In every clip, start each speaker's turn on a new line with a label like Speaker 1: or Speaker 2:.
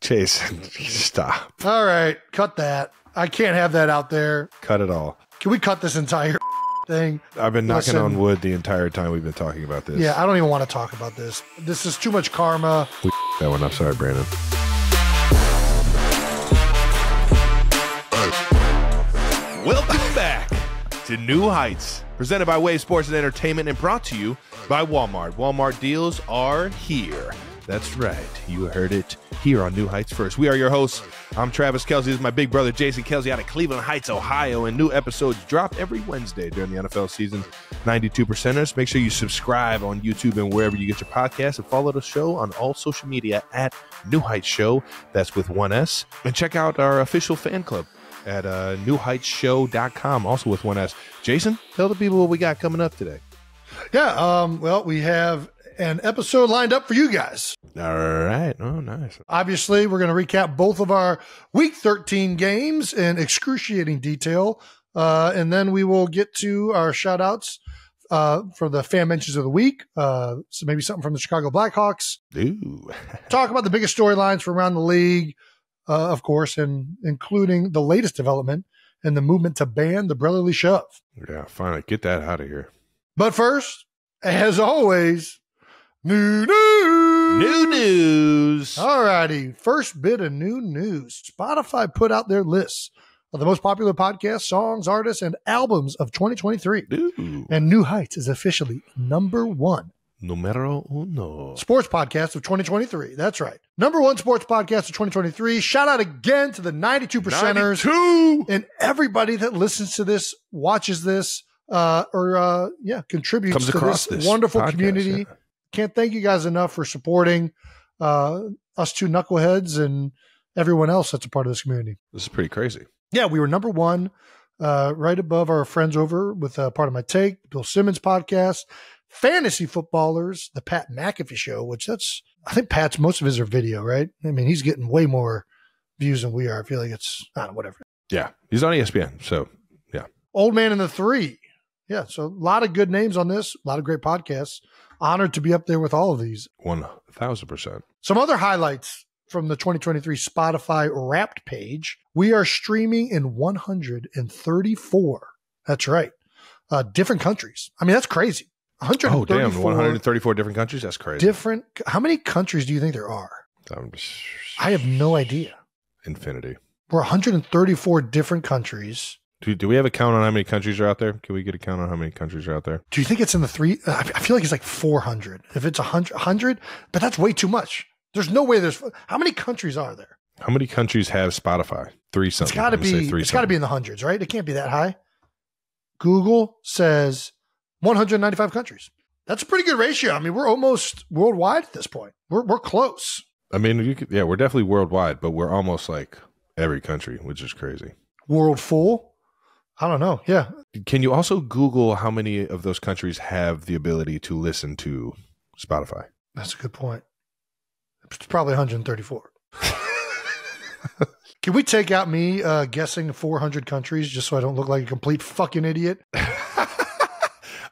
Speaker 1: Jason, stop.
Speaker 2: All right, cut that. I can't have that out there.
Speaker 1: Cut it all.
Speaker 2: Can we cut this entire thing?
Speaker 1: I've been knocking on wood the entire time we've been talking about this.
Speaker 2: Yeah, I don't even want to talk about this. This is too much karma.
Speaker 1: We that one up. Sorry, Brandon. Welcome back to New Heights, presented by Wave Sports and Entertainment and brought to you by Walmart. Walmart deals are here. That's right. You heard it here on New Heights First. We are your hosts. I'm Travis Kelce. This is my big brother, Jason Kelce, out of Cleveland Heights, Ohio. And new episodes drop every Wednesday during the NFL season. 92%ers. Make sure you subscribe on YouTube and wherever you get your podcasts. And follow the show on all social media at New Heights Show. That's with one S. And check out our official fan club at newheightsshow.com, also with one S. Jason, tell the people what we got coming up today.
Speaker 2: Yeah, well, we have an episode lined up for you guys.
Speaker 1: All right. Oh, nice.
Speaker 2: Obviously, we're going to recap both of our Week 13 games in excruciating detail, and then we will get to our shout-outs for the fan mentions of the week, so maybe something from the Chicago Blackhawks.
Speaker 1: Ooh.
Speaker 2: Talk about the biggest storylines from around the league, of course, and including the latest development in the movement to ban the brotherly shove.
Speaker 1: Yeah, finally, get that out of here.
Speaker 2: But first, as always, new news.
Speaker 1: New news.
Speaker 2: All righty. First bit of new news. Spotify put out their lists of the most popular podcasts, songs, artists, and albums of 2023.
Speaker 1: Ooh.
Speaker 2: And New Heights is officially number one.
Speaker 1: Numero uno.
Speaker 2: Sports podcast of 2023. That's right. Number one sports podcast of 2023. Shout out again to the 92%ers
Speaker 1: 92.
Speaker 2: and everybody that listens to this, watches this, contributes to this wonderful podcast, community. Yeah. Can't thank you guys enough for supporting us two knuckleheads and everyone else that's a part of this community.
Speaker 1: This is pretty crazy.
Speaker 2: Yeah, we were number one, right above our friends over with Part of My Take, Bill Simmons podcast, Fantasy Footballers, the Pat McAfee Show, which I think Pat's, most of his are video, right? I mean, he's getting way more views than we are. I feel like it's, I don't know, whatever.
Speaker 1: Yeah, he's on ESPN, so yeah.
Speaker 2: Old Man in the Three. Yeah, so a lot of good names on this, a lot of great podcasts. Honored to be up there with all of these.
Speaker 1: 1,000%.
Speaker 2: Some other highlights from the 2023 Spotify Wrapped page. We are streaming in 134. That's right. Different countries. I mean, that's crazy. 134.
Speaker 1: Oh, damn. 134 different countries? That's crazy.
Speaker 2: How many countries do you think there are? I have no idea.
Speaker 1: Infinity.
Speaker 2: We're 134 different countries.
Speaker 1: Do we have a count on how many countries are out there? Can we get a count on how many countries are out there?
Speaker 2: Do you think it's in the three? I feel like it's like 400. If it's 100, but that's way too much. There's no way how many countries are there?
Speaker 1: How many countries have Spotify? Three something.
Speaker 2: It's got to be in the hundreds, right? It can't be that high. Google says 195 countries. That's a pretty good ratio. I mean, we're almost worldwide at this point. We're close.
Speaker 1: I mean, we're definitely worldwide, but we're almost like every country, which is crazy.
Speaker 2: World full? I don't know. Yeah.
Speaker 1: Can you also Google how many of those countries have the ability to listen to Spotify?
Speaker 2: That's a good point. It's probably 134. Can we take out me guessing 400 countries just so I don't look like a complete fucking idiot?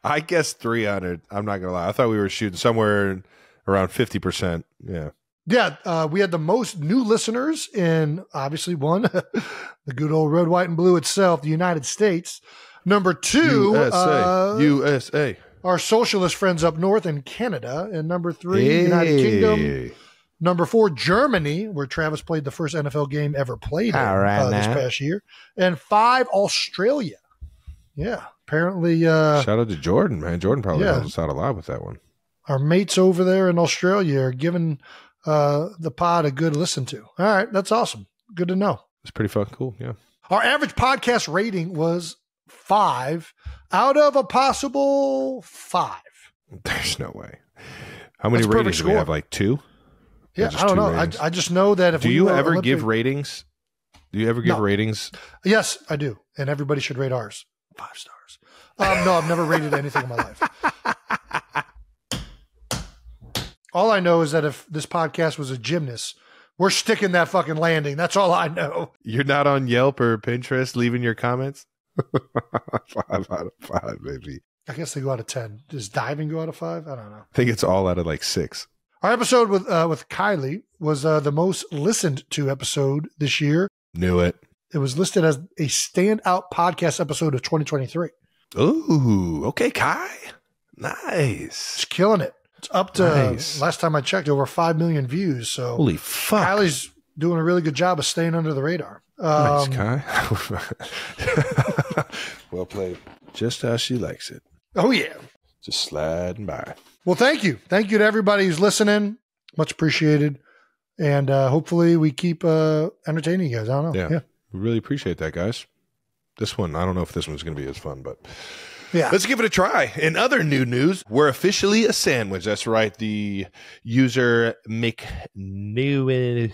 Speaker 1: I guessed 300. I'm not going to lie. I thought we were shooting somewhere around 50%. Yeah.
Speaker 2: Yeah, we had the most new listeners in, obviously, one, the good old red, white, and blue itself, the United States. Number two,
Speaker 1: USA.
Speaker 2: Our socialist friends up north in Canada. And number three, United Kingdom. Number four, Germany, where Travis played the first NFL game ever played this past year. And five, Australia. Yeah, apparently.
Speaker 1: Shout out to Jordan, man. Jordan probably helped us out a lot with that one.
Speaker 2: Our mates over there in Australia are giving the pod a good listen to. All right, that's awesome. Good to know.
Speaker 1: It's pretty fucking cool, yeah.
Speaker 2: Our average podcast rating was 5 out of a possible 5.
Speaker 1: There's no way. How many ratings do we have? Like 2?
Speaker 2: Yeah, I don't know. I just know that if
Speaker 1: do you ever give ratings? Do you ever give ratings?
Speaker 2: Yes, I do. And everybody should rate ours 5 stars. No, I've never rated anything in my life. All I know is that if this podcast was a gymnast, we're sticking that fucking landing. That's all I know.
Speaker 1: You're not on Yelp or Pinterest leaving your comments? 5 out of 5, baby.
Speaker 2: I guess they go out of 10. Does diving go out of 5? I don't know.
Speaker 1: I think it's all out of like 6.
Speaker 2: Our episode with Kylie was the most listened to episode this year.
Speaker 1: Knew it.
Speaker 2: It was listed as a standout podcast episode of 2023.
Speaker 1: Ooh, okay, Kai. Nice.
Speaker 2: It's killing it. It's up to, last time I checked, over 5 million views. So
Speaker 1: holy fuck.
Speaker 2: Kylie's doing a really good job of staying under the radar.
Speaker 1: Nice, Kai. Well played. Just how she likes it.
Speaker 2: Oh, yeah.
Speaker 1: Just sliding by.
Speaker 2: Well, thank you. Thank you to everybody who's listening. Much appreciated. And hopefully we keep entertaining you guys. I don't know.
Speaker 1: Yeah. We really appreciate that, guys. This one, I don't know if this one's going to be as fun, but
Speaker 2: yeah,
Speaker 1: let's give it a try. In other new news, we're officially a sandwich. That's right. The user McNewy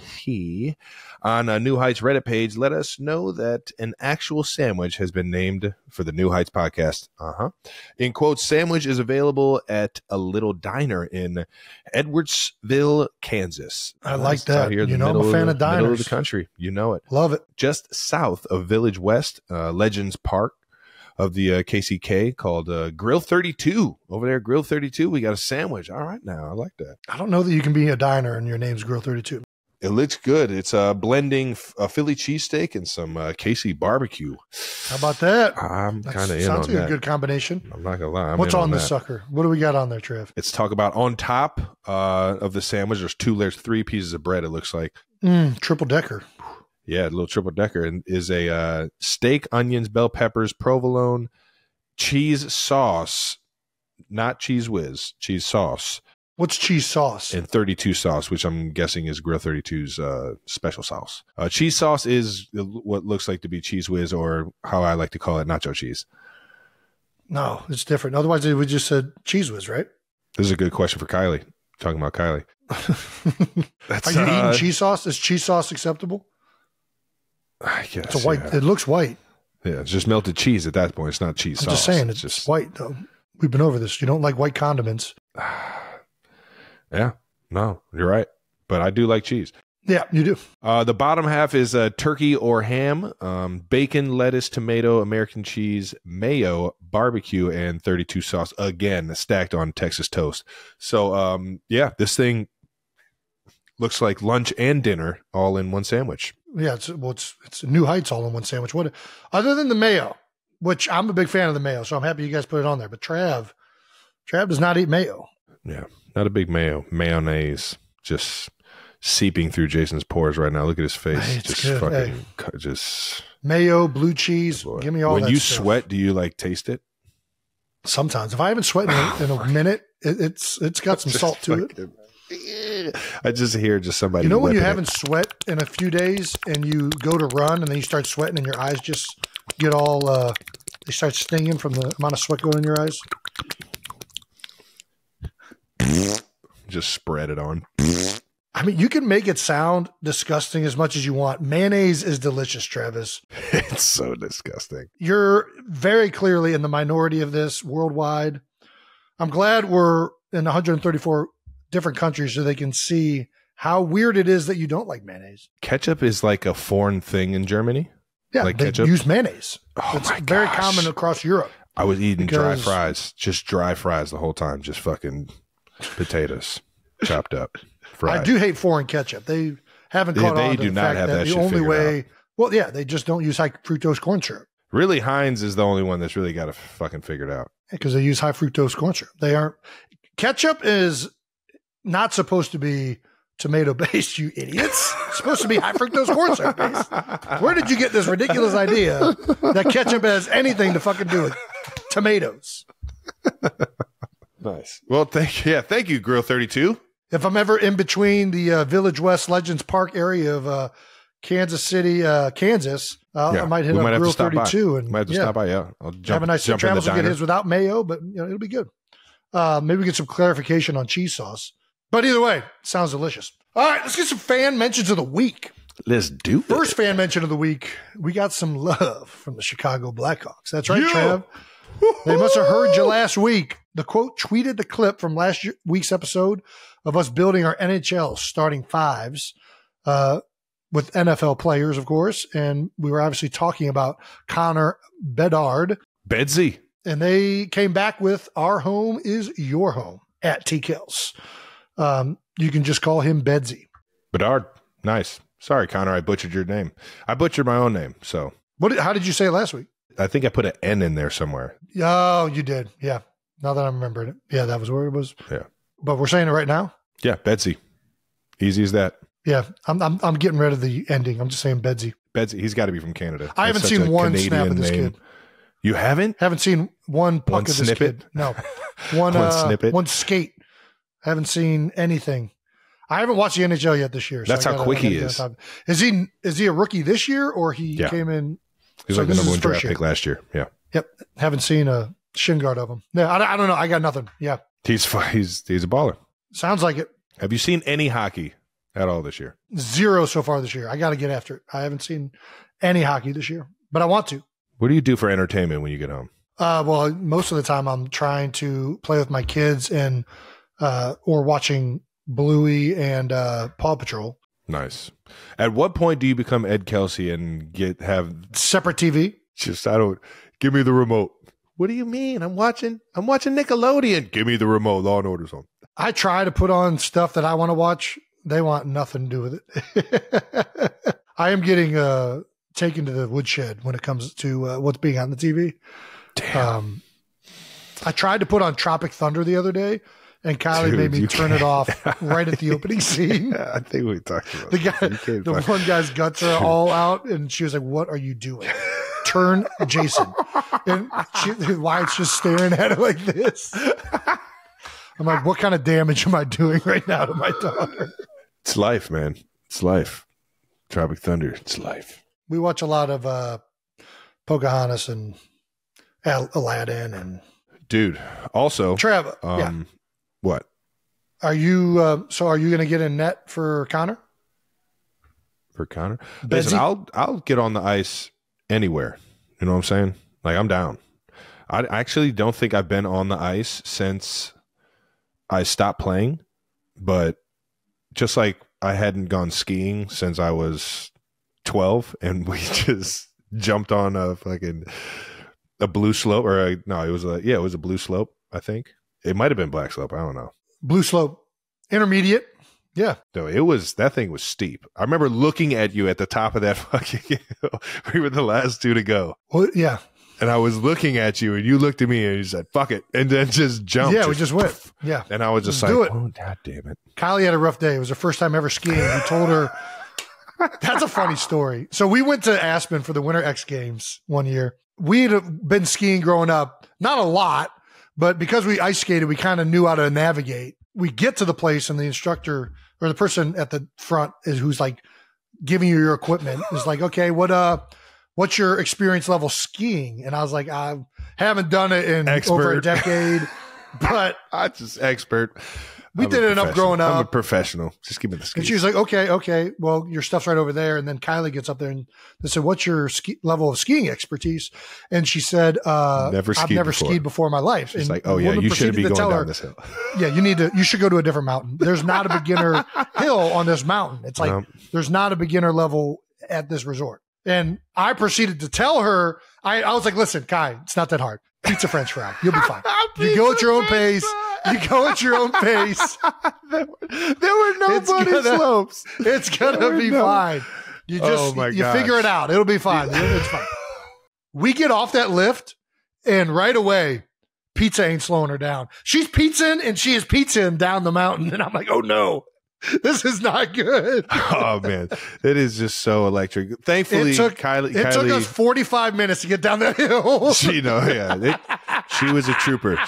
Speaker 1: on New Heights Reddit page let us know that an actual sandwich has been named for the New Heights podcast. In quotes, sandwich is available at a little diner in Edwardsville, Kansas.
Speaker 2: I like that. Here, I'm a fan of diners.
Speaker 1: Middle of the country. You know it.
Speaker 2: Love it.
Speaker 1: Just south of Village West, Legends Park of the KCK, called Grill 32. Over there, Grill 32, we got a sandwich. All right now. I like that.
Speaker 2: I don't know that you can be a diner and your name's Grill 32.
Speaker 1: It looks good. It's blending a Philly cheesesteak and some KC barbecue.
Speaker 2: How about that?
Speaker 1: I'm kind of in on that.
Speaker 2: Sounds like a good combination.
Speaker 1: I'm not going to lie.
Speaker 2: What's on this sucker? What do we got on there, Trev?
Speaker 1: Let's talk about on top of the sandwich. There's 3 pieces of bread, it looks like.
Speaker 2: Triple decker.
Speaker 1: Yeah, a little triple decker. And is a steak, onions, bell peppers, provolone, cheese sauce, not cheese whiz, cheese sauce.
Speaker 2: What's cheese sauce?
Speaker 1: And 32 sauce, which I'm guessing is Grill 32's special sauce. Cheese sauce is what looks like to be cheese whiz, or how I like to call it, nacho cheese.
Speaker 2: No, it's different. Otherwise, they would just said cheese whiz, right?
Speaker 1: This is a good question for Kylie. Talking about Kylie.
Speaker 2: Are you eating cheese sauce? Is cheese sauce acceptable?
Speaker 1: I guess.
Speaker 2: It's a white. Yeah. It looks white.
Speaker 1: Yeah, it's just melted cheese at that point. It's not cheese sauce.
Speaker 2: I'm just saying, it's just white, though. We've been over this. You don't like white condiments.
Speaker 1: Yeah, no, you're right. But I do like cheese.
Speaker 2: Yeah, you do.
Speaker 1: The bottom half is turkey or ham, bacon, lettuce, tomato, American cheese, mayo, barbecue, and 32 sauce. Again, stacked on Texas toast. So, yeah, this thing looks like lunch and dinner all in one sandwich.
Speaker 2: Yeah, it's New Heights all in one sandwich. What other than the mayo, which I'm a big fan of the mayo, so I'm happy you guys put it on there. But Trav does not eat mayo.
Speaker 1: Yeah, not a big mayonnaise, just seeping through Jason's pores right now. Look at his face.
Speaker 2: Hey,
Speaker 1: just
Speaker 2: good.
Speaker 1: fucking just
Speaker 2: mayo, blue cheese. Boy. Give me all that.
Speaker 1: When you
Speaker 2: stuff.
Speaker 1: sweat, do you like taste it?
Speaker 2: Sometimes. If I haven't sweated in a minute, it's got some salt to it.
Speaker 1: I just hear somebody.
Speaker 2: You know when you haven't sweat in a few days and you go to run and then you start sweating and your eyes just get all they start stinging from the amount of sweat going in your eyes.
Speaker 1: Just spread it on.
Speaker 2: I mean, you can make it sound disgusting as much as you want. Mayonnaise is delicious, Travis.
Speaker 1: It's so disgusting.
Speaker 2: You're very clearly in the minority of this worldwide. I'm glad we're in 134 different countries so they can see how weird it is that you don't like mayonnaise.
Speaker 1: Ketchup is like a foreign thing in Germany.
Speaker 2: Yeah,
Speaker 1: like
Speaker 2: they
Speaker 1: ketchup?
Speaker 2: use mayonnaise.
Speaker 1: Oh,
Speaker 2: it's
Speaker 1: my
Speaker 2: very
Speaker 1: gosh.
Speaker 2: common across Europe.
Speaker 1: I was eating dry fries, just dry fries the whole time, just fucking potatoes chopped up, fried.
Speaker 2: I do hate foreign ketchup. They haven't caught on to the fact that the only way. Well, yeah, they just don't use high fructose corn syrup.
Speaker 1: Really, Heinz is the only one that's really got it fucking figured out.
Speaker 2: Because they use high fructose corn syrup. They aren't. Ketchup is not supposed to be tomato based, you idiots. It's supposed to be high fructose corn syrup based. Where did you get this ridiculous idea that ketchup has anything to fucking do with tomatoes?
Speaker 1: Nice. Well, thank you, Grill 32.
Speaker 2: If I'm ever in between the Village West Legends Park area of Kansas City, Kansas, I might hit up Grill 32 and
Speaker 1: might have to stop by. Yeah, I'll jump.
Speaker 2: Have a nice
Speaker 1: jump
Speaker 2: Travis will get his without mayo, but it'll be good. Maybe we get some clarification on cheese sauce. But either way, sounds delicious. All right, let's get some fan mentions of the week.
Speaker 1: Let's do it.
Speaker 2: First fan mention of the week, we got some love from the Chicago Blackhawks. That's right, Trav. They must have heard you last week. The quote tweeted the clip from last week's episode of us building our NHL starting fives with NFL players, of course. And we were obviously talking about Connor Bedard.
Speaker 1: Bedsy. And
Speaker 2: they came back with our home is your home at T-Kelce. You can just call him Bedsy.
Speaker 1: Bedard. Nice. Sorry, Connor. I butchered your name. I butchered my own name. So
Speaker 2: How did you say it last week?
Speaker 1: I think I put an N in there somewhere.
Speaker 2: Oh, you did. Yeah. Now that I'm remembering it. Yeah, that was where it was.
Speaker 1: Yeah.
Speaker 2: But we're saying it right now?
Speaker 1: Yeah, Bedsy. Easy as that.
Speaker 2: Yeah. I'm getting rid of the ending. I'm just saying Bedsy.
Speaker 1: Bedsy. He's got to be from Canada.
Speaker 2: I haven't seen one snap of this kid.
Speaker 1: You haven't?
Speaker 2: Haven't seen one puck of this
Speaker 1: snippet?
Speaker 2: kid. No. One
Speaker 1: snippet?
Speaker 2: One skate. Haven't seen anything. I haven't watched the NHL yet this year.
Speaker 1: That's how quick he is.
Speaker 2: Is he a rookie this year, or he came in?
Speaker 1: He was like the number one draft pick last year. Yeah.
Speaker 2: Yep. Haven't seen a shin guard of him. Yeah, I don't know. I got nothing. Yeah.
Speaker 1: He's a baller.
Speaker 2: Sounds like it.
Speaker 1: Have you seen any hockey at all this year?
Speaker 2: 0 so far this year. I got to get after it. I haven't seen any hockey this year, but I want to.
Speaker 1: What do you do for entertainment when you get home?
Speaker 2: Well, most of the time I'm trying to play with my kids and or watching Bluey and Paw Patrol.
Speaker 1: Nice. At what point do you become Ed Kelce and have
Speaker 2: separate TV?
Speaker 1: Give me the remote. What do you mean? I'm watching Nickelodeon. Give me the remote. Law and Order's on.
Speaker 2: I try to put on stuff that I want to watch. They want nothing to do with it. I am getting taken to the woodshed when it comes to what's being on the TV.
Speaker 1: Damn.
Speaker 2: I tried to put on Tropic Thunder the other day, and Kylie made me turn it off right at the opening scene.
Speaker 1: Yeah, I think we talked about
Speaker 2: the one guy's guts are all out, and she was like, "What are you doing? Turn Jason." And Wyatt's just staring at it like this. I'm like, what kind of damage am I doing right now to my daughter?
Speaker 1: It's life, man. It's life. Tropic Thunder. It's life.
Speaker 2: We watch a lot of Pocahontas and Aladdin and
Speaker 1: dude. Also,
Speaker 2: Trevor.
Speaker 1: What?
Speaker 2: Are you? Are you going to get in net for Connor?
Speaker 1: For Connor? Listen, I'll get on the ice anywhere. You know what I'm saying? Like, I'm down. I actually don't think I've been on the ice since I stopped playing, but just like I hadn't gone skiing since I was 12, and we just jumped on a blue slope, it was a blue slope. I think it might have been black slope. I don't know.
Speaker 2: Blue slope, intermediate. Yeah.
Speaker 1: No, that thing was steep. I remember looking at you at the top of that fucking hill. We were the last two to go.
Speaker 2: Well, yeah.
Speaker 1: And I was looking at you, and you looked at me, and you said, "Fuck it," and then just jumped.
Speaker 2: Yeah, we just went. Yeah.
Speaker 1: And I was just like, "Oh, God damn it!"
Speaker 2: Kylie had a rough day. It was her first time ever skiing. We told her. That's a funny story. So we went to Aspen for the Winter X Games one year. We had been skiing growing up, not a lot, but because we ice skated, we kind of knew how to navigate. We get to the place, and the instructor or the person at the front who's like giving you your equipment is like, "Okay, what's your experience level skiing?" And I was like, "I haven't done it in over a decade, but
Speaker 1: I just expert."
Speaker 2: We did it enough growing up.
Speaker 1: I'm a professional. Just give me the skis.
Speaker 2: And she was like, okay. Well, your stuff's right over there. And then Kylie gets up there and they said, "What's your level of skiing expertise?" And she said, "I've never skied before in my life."
Speaker 1: She's
Speaker 2: and
Speaker 1: like, "Oh yeah, you shouldn't be going down this hill."
Speaker 2: Yeah, you should go to a different mountain. There's not a beginner hill on this mountain. It's like, there's not a beginner level at this resort. And I proceeded to tell her, I was like, "Listen, Kai, it's not that hard. Pizza French fry. You'll be fine. You go at your own pace. You go at your own pace."
Speaker 1: There were no bunny slopes.
Speaker 2: It's gonna be fine. You just you figure it out. It'll be fine. It's fine. We get off that lift, and right away, pizza ain't slowing her down. She's pizzaing, and she is pizzaing down the mountain. And I'm like, "Oh no, this is not good."
Speaker 1: Oh man, it is just so electric. Thankfully, Kylie
Speaker 2: took us 45 minutes to get down that hill.
Speaker 1: She was a trooper.
Speaker 2: I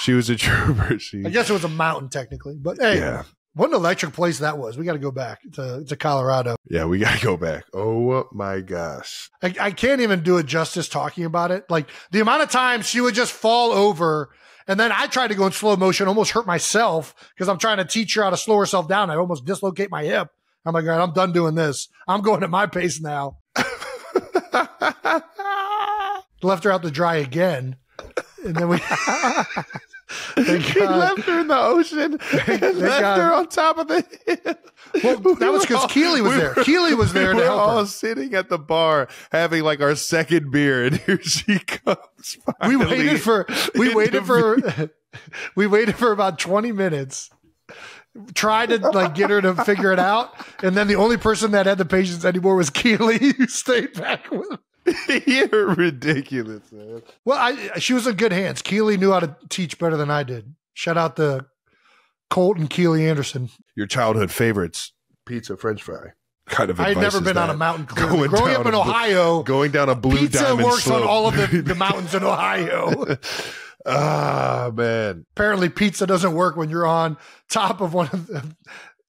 Speaker 2: guess it was a mountain technically, but hey, what an electric place that was. We got to go back to Colorado.
Speaker 1: Yeah, we got to go back. Oh my gosh,
Speaker 2: I can't even do it justice talking about it. Like the amount of times she would just fall over. And then I tried to go in slow motion, almost hurt myself because I'm trying to teach her how to slow herself down. I almost dislocate my hip. I'm like, "All right, I'm done doing this. I'm going at my pace now." Left her out to dry again. And then
Speaker 1: he left her in the ocean and left her on top of the hill.
Speaker 2: Well, that was because Keely was there. Keely was there to help her.
Speaker 1: We're all sitting at the bar having like our second beer, and here she comes.
Speaker 2: We waited for about 20 minutes, try to like get her to figure it out. And then the only person that had the patience anymore was Keely, who stayed back with him.
Speaker 1: You're ridiculous, man.
Speaker 2: Well, she was in good hands. Keely knew how to teach better than I did. Shout out to Colt and Keely Anderson.
Speaker 1: Your childhood favorites, pizza, French fry. Kind of
Speaker 2: I had never been on a mountain. Growing up in Ohio,
Speaker 1: going down a blue
Speaker 2: pizza
Speaker 1: diamond
Speaker 2: works
Speaker 1: slope.
Speaker 2: on all of the mountains in Ohio.
Speaker 1: Ah, man.
Speaker 2: Apparently, pizza doesn't work when you're on top of one of the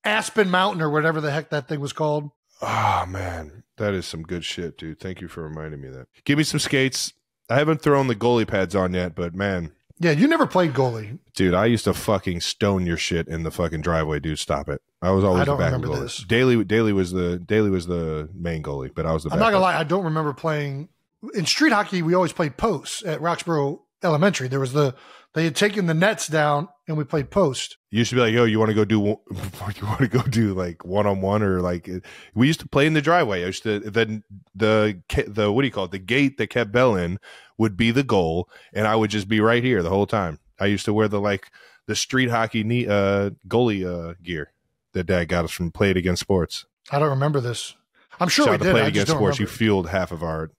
Speaker 2: Aspen Mountain or whatever the heck that thing was called.
Speaker 1: Oh, man. That is some good shit, dude. Thank you for reminding me of that. Give me some skates. I haven't thrown the goalie pads on yet, but man.
Speaker 2: Yeah, you never played goalie.
Speaker 1: Dude, I used to fucking stone your shit in the fucking driveway, dude. Stop it. I was always the backup goalie. Daly was the main goalie, but I was the backup.
Speaker 2: I'm not gonna lie, I don't remember playing in street hockey. We always played posts at Roxborough Elementary. There was they had taken the nets down and we played post.
Speaker 1: You used to be like, yo, you want to go do like one-on-one or like, we used to play in the driveway. I used to, then the what do you call it? The gate that kept Bell in would be the goal. And I would just be right here the whole time. I used to wear the street hockey goalie gear that Dad got us from Play It Against Sports.
Speaker 2: I don't remember this. I'm sure we did.
Speaker 1: Play It Against Sports. You fueled half of our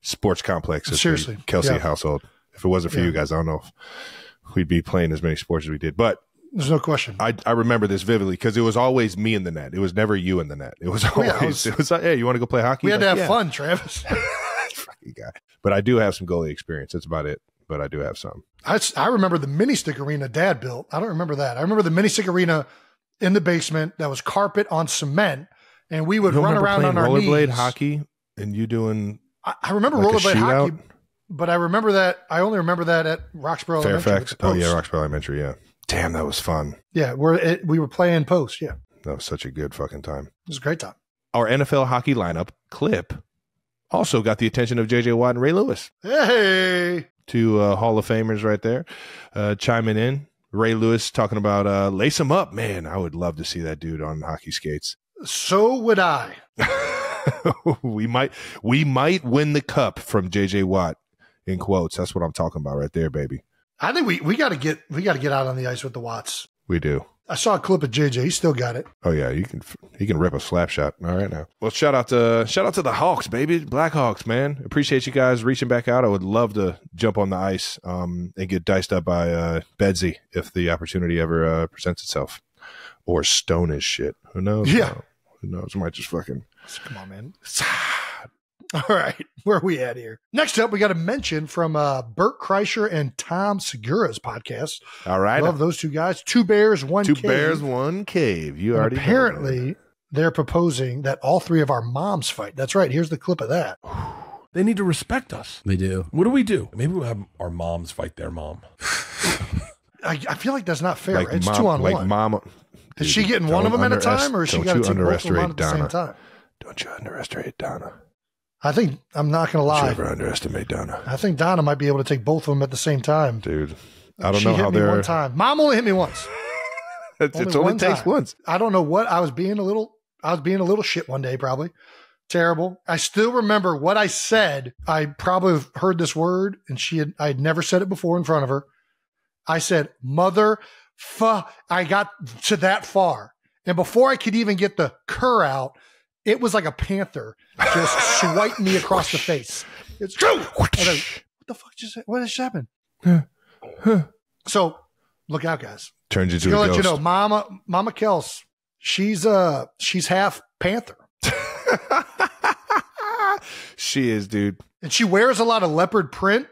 Speaker 1: sports complex.
Speaker 2: Seriously.
Speaker 1: Kelce household. If it wasn't for you guys, I don't know if we'd be playing as many sports as we did. But
Speaker 2: there's no question.
Speaker 1: I remember this vividly because it was always me in the net. It was never you in the net. It was always it was like, hey, you want to go play hockey?
Speaker 2: We had to have fun, Travis.
Speaker 1: Fucking guy. But I do have some goalie experience. That's about it. But I do have some.
Speaker 2: I remember the mini stick arena Dad built. I don't remember that. I remember the mini stick arena in the basement that was carpet on cement, and we would run around on our knees.
Speaker 1: Rollerblade hockey, and you doing.
Speaker 2: I remember rollerblade hockey. But I remember that. I only remember that at Roxborough
Speaker 1: Fairfax.
Speaker 2: Elementary.
Speaker 1: Oh yeah, Roxborough Elementary. Yeah. Damn, that was fun.
Speaker 2: Yeah, we were playing post. Yeah,
Speaker 1: that was such a good fucking time.
Speaker 2: It was a great time.
Speaker 1: Our NFL hockey lineup clip also got the attention of J.J. Watt and Ray Lewis.
Speaker 2: Hey,
Speaker 1: two Hall of Famers right there, chiming in. Ray Lewis talking about lace him up, man. I would love to see that dude on hockey skates.
Speaker 2: So would I.
Speaker 1: we might win the cup from J.J. Watt. In quotes, that's what I'm talking about right there, baby.
Speaker 2: I think we got to get out on the ice with the Watts.
Speaker 1: We do.
Speaker 2: I saw a clip of JJ. He still got it.
Speaker 1: Oh yeah, he can rip a slap shot. All right now. Well, shout out to the Hawks, baby, Blackhawks, man. Appreciate you guys reaching back out. I would love to jump on the ice and get diced up by Bedsy if the opportunity ever presents itself, or stone his shit. Who knows?
Speaker 2: Yeah,
Speaker 1: who knows? I might just fucking
Speaker 2: come on, man. All right, where are we at here? Next up, we got a mention from Bert Kreischer and Tom Segura's podcast.
Speaker 1: All right.
Speaker 2: Love those two guys. Two bears, one cave.
Speaker 1: Two bears, one cave. You already
Speaker 2: apparently, they're proposing that all three of our moms fight. That's right. Here's the clip of that.
Speaker 3: They need to respect us.
Speaker 4: They do.
Speaker 3: What do we do? Maybe we'll have our moms fight their mom.
Speaker 2: I feel like that's not fair.
Speaker 1: Like
Speaker 2: right? It's
Speaker 1: mom,
Speaker 2: 2-on-1.
Speaker 1: like mama.
Speaker 2: Is she getting one of them at a time, or is she got to take both of them on at the same time?
Speaker 1: Don't you underestimate Donna.
Speaker 2: I think, I'm not going to lie.
Speaker 1: Don't you ever underestimate Donna.
Speaker 2: I think Donna might be able to take both of them at the same time.
Speaker 1: Dude, I don't know how they're.
Speaker 2: She hit me one time. Mom only hit me once.
Speaker 1: It only takes once.
Speaker 2: I don't know what. I was being a little shit one day, probably. Terrible. I still remember what I said. I probably heard this word, and I had never said it before in front of her. I said, mother, I got to that far. And before I could even get the cur out, it was like a panther just swiped me across the face. It's true. What the fuck what just happened? So look out, guys.
Speaker 1: Turns into a ghost.
Speaker 2: Let you know, Mama Kels, she's half panther.
Speaker 1: She is, dude.
Speaker 2: And she wears a lot of leopard print.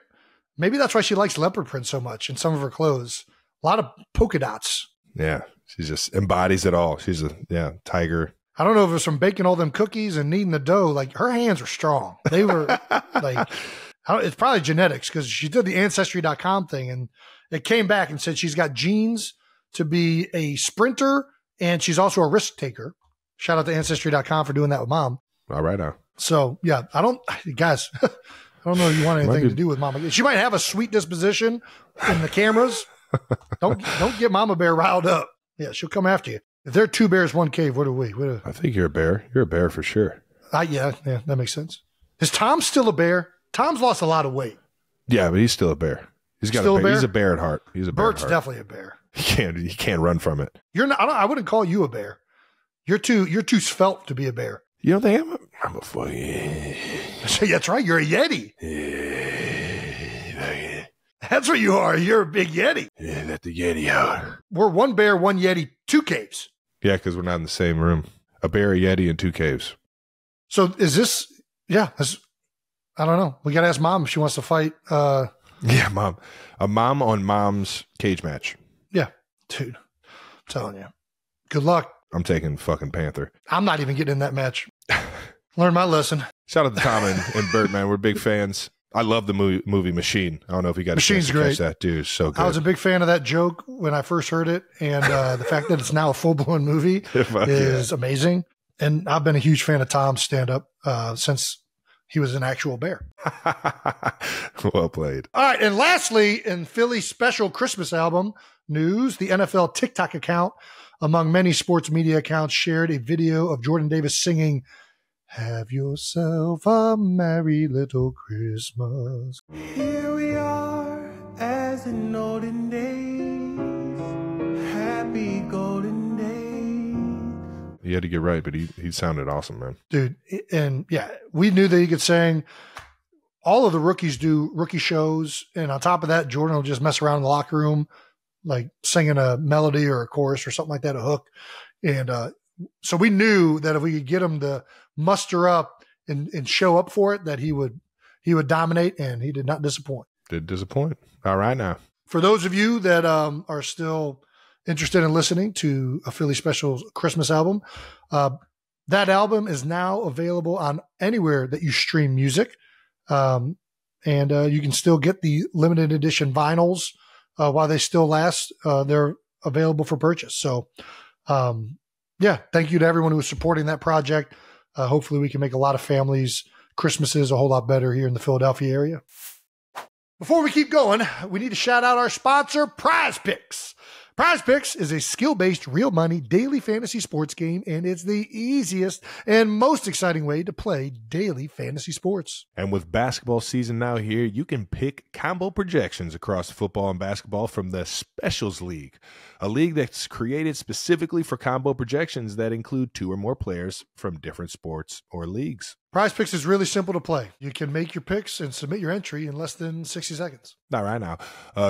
Speaker 2: Maybe that's why she likes leopard print so much in some of her clothes. A lot of polka dots.
Speaker 1: Yeah. She just embodies it all. She's a tiger.
Speaker 2: I don't know if it was from baking all them cookies and kneading the dough. Like, her hands were strong. They were like, it's probably genetics, because she did the Ancestry.com thing, and it came back and said she's got genes to be a sprinter, and she's also a risk taker. Shout out to Ancestry.com for doing that with Mom.
Speaker 1: All right now.
Speaker 2: So, yeah, guys, I don't know if you want anything to do with Mama. She might have a sweet disposition in the cameras. Don't get Mama Bear riled up. Yeah, she'll come after you. If they're two bears, one cave, what are we?
Speaker 1: I think you're a bear. You're a bear for sure.
Speaker 2: Yeah, that makes sense. Is Tom still a bear? Tom's lost a lot of weight.
Speaker 1: Yeah, but he's still a bear. He's got
Speaker 2: Still
Speaker 1: a
Speaker 2: a
Speaker 1: bear.
Speaker 2: bear?
Speaker 1: He's a bear at heart. He's a bear
Speaker 2: Bert's
Speaker 1: at heart.
Speaker 2: definitely a bear.
Speaker 1: He can't run from it.
Speaker 2: You're not. I wouldn't call you a bear. You're too svelte to be a bear.
Speaker 1: You don't think I'm a fucking...
Speaker 2: That's right. You're a Yeti.
Speaker 1: Yeah,
Speaker 2: That's what you are. You're a big Yeti.
Speaker 1: let the Yeti out.
Speaker 2: We're one bear, one Yeti, two caves.
Speaker 1: Yeah, because we're not in the same room. A bear, a Yeti, and 2 caves.
Speaker 2: So is this? Yeah. I don't know. We got to ask Mom if she wants to fight.
Speaker 1: Yeah, Mom. A mom on mom's cage match.
Speaker 2: Yeah, dude. I'm telling you. Good luck.
Speaker 1: I'm taking fucking Panther.
Speaker 2: I'm not even getting in that match. Learn my lesson.
Speaker 1: Shout out to Tom and Bert, man. We're big fans. I love the movie Machine. I don't know if you got
Speaker 2: Machine's
Speaker 1: a chance to catch
Speaker 2: great.
Speaker 1: that, dude. It's so good.
Speaker 2: I was a big fan of that joke when I first heard it, and the fact that it's now a full-blown movie
Speaker 1: Fuck
Speaker 2: is amazing. And I've been a huge fan of Tom's stand-up since he was an actual bear.
Speaker 1: Well played.
Speaker 2: All right, and lastly, in Philly's special Christmas album news, the NFL TikTok account, among many sports media accounts, shared a video of Jordan Davis singing, "Have yourself a merry little Christmas."
Speaker 4: Here we are, as in olden days, happy golden days.
Speaker 1: He had to get right, but he sounded awesome, man.
Speaker 2: Dude, and yeah, we knew that he could sing. All of the rookies do rookie shows, and on top of that, Jordan will just mess around in the locker room, like singing a melody or a chorus or something like that, a hook. And so we knew that if we could get him to muster up and show up for it, that he would dominate, and he did not disappoint.
Speaker 1: Did disappoint. All right now.
Speaker 2: For those of you that are still interested in listening to a Philly Special Christmas album, that album is now available on anywhere that you stream music. And you can still get the limited edition vinyls while they still last. They're available for purchase. So, yeah, thank you to everyone who is supporting that project. Hopefully we can make a lot of families' Christmases a whole lot better here in the Philadelphia area. Before we keep going, we need to shout out our sponsor, Prize Picks. Prize Picks is a skill-based, real money daily fantasy sports game, and it's the easiest and most exciting way to play daily fantasy sports.
Speaker 1: And with basketball season now here, you can pick combo projections across football and basketball from the Specials League, a league that's created specifically for combo projections that include 2 or more players from different sports or leagues.
Speaker 2: Prize Picks is really simple to play. You can make your picks and submit your entry in less than 60 seconds.
Speaker 1: All right now.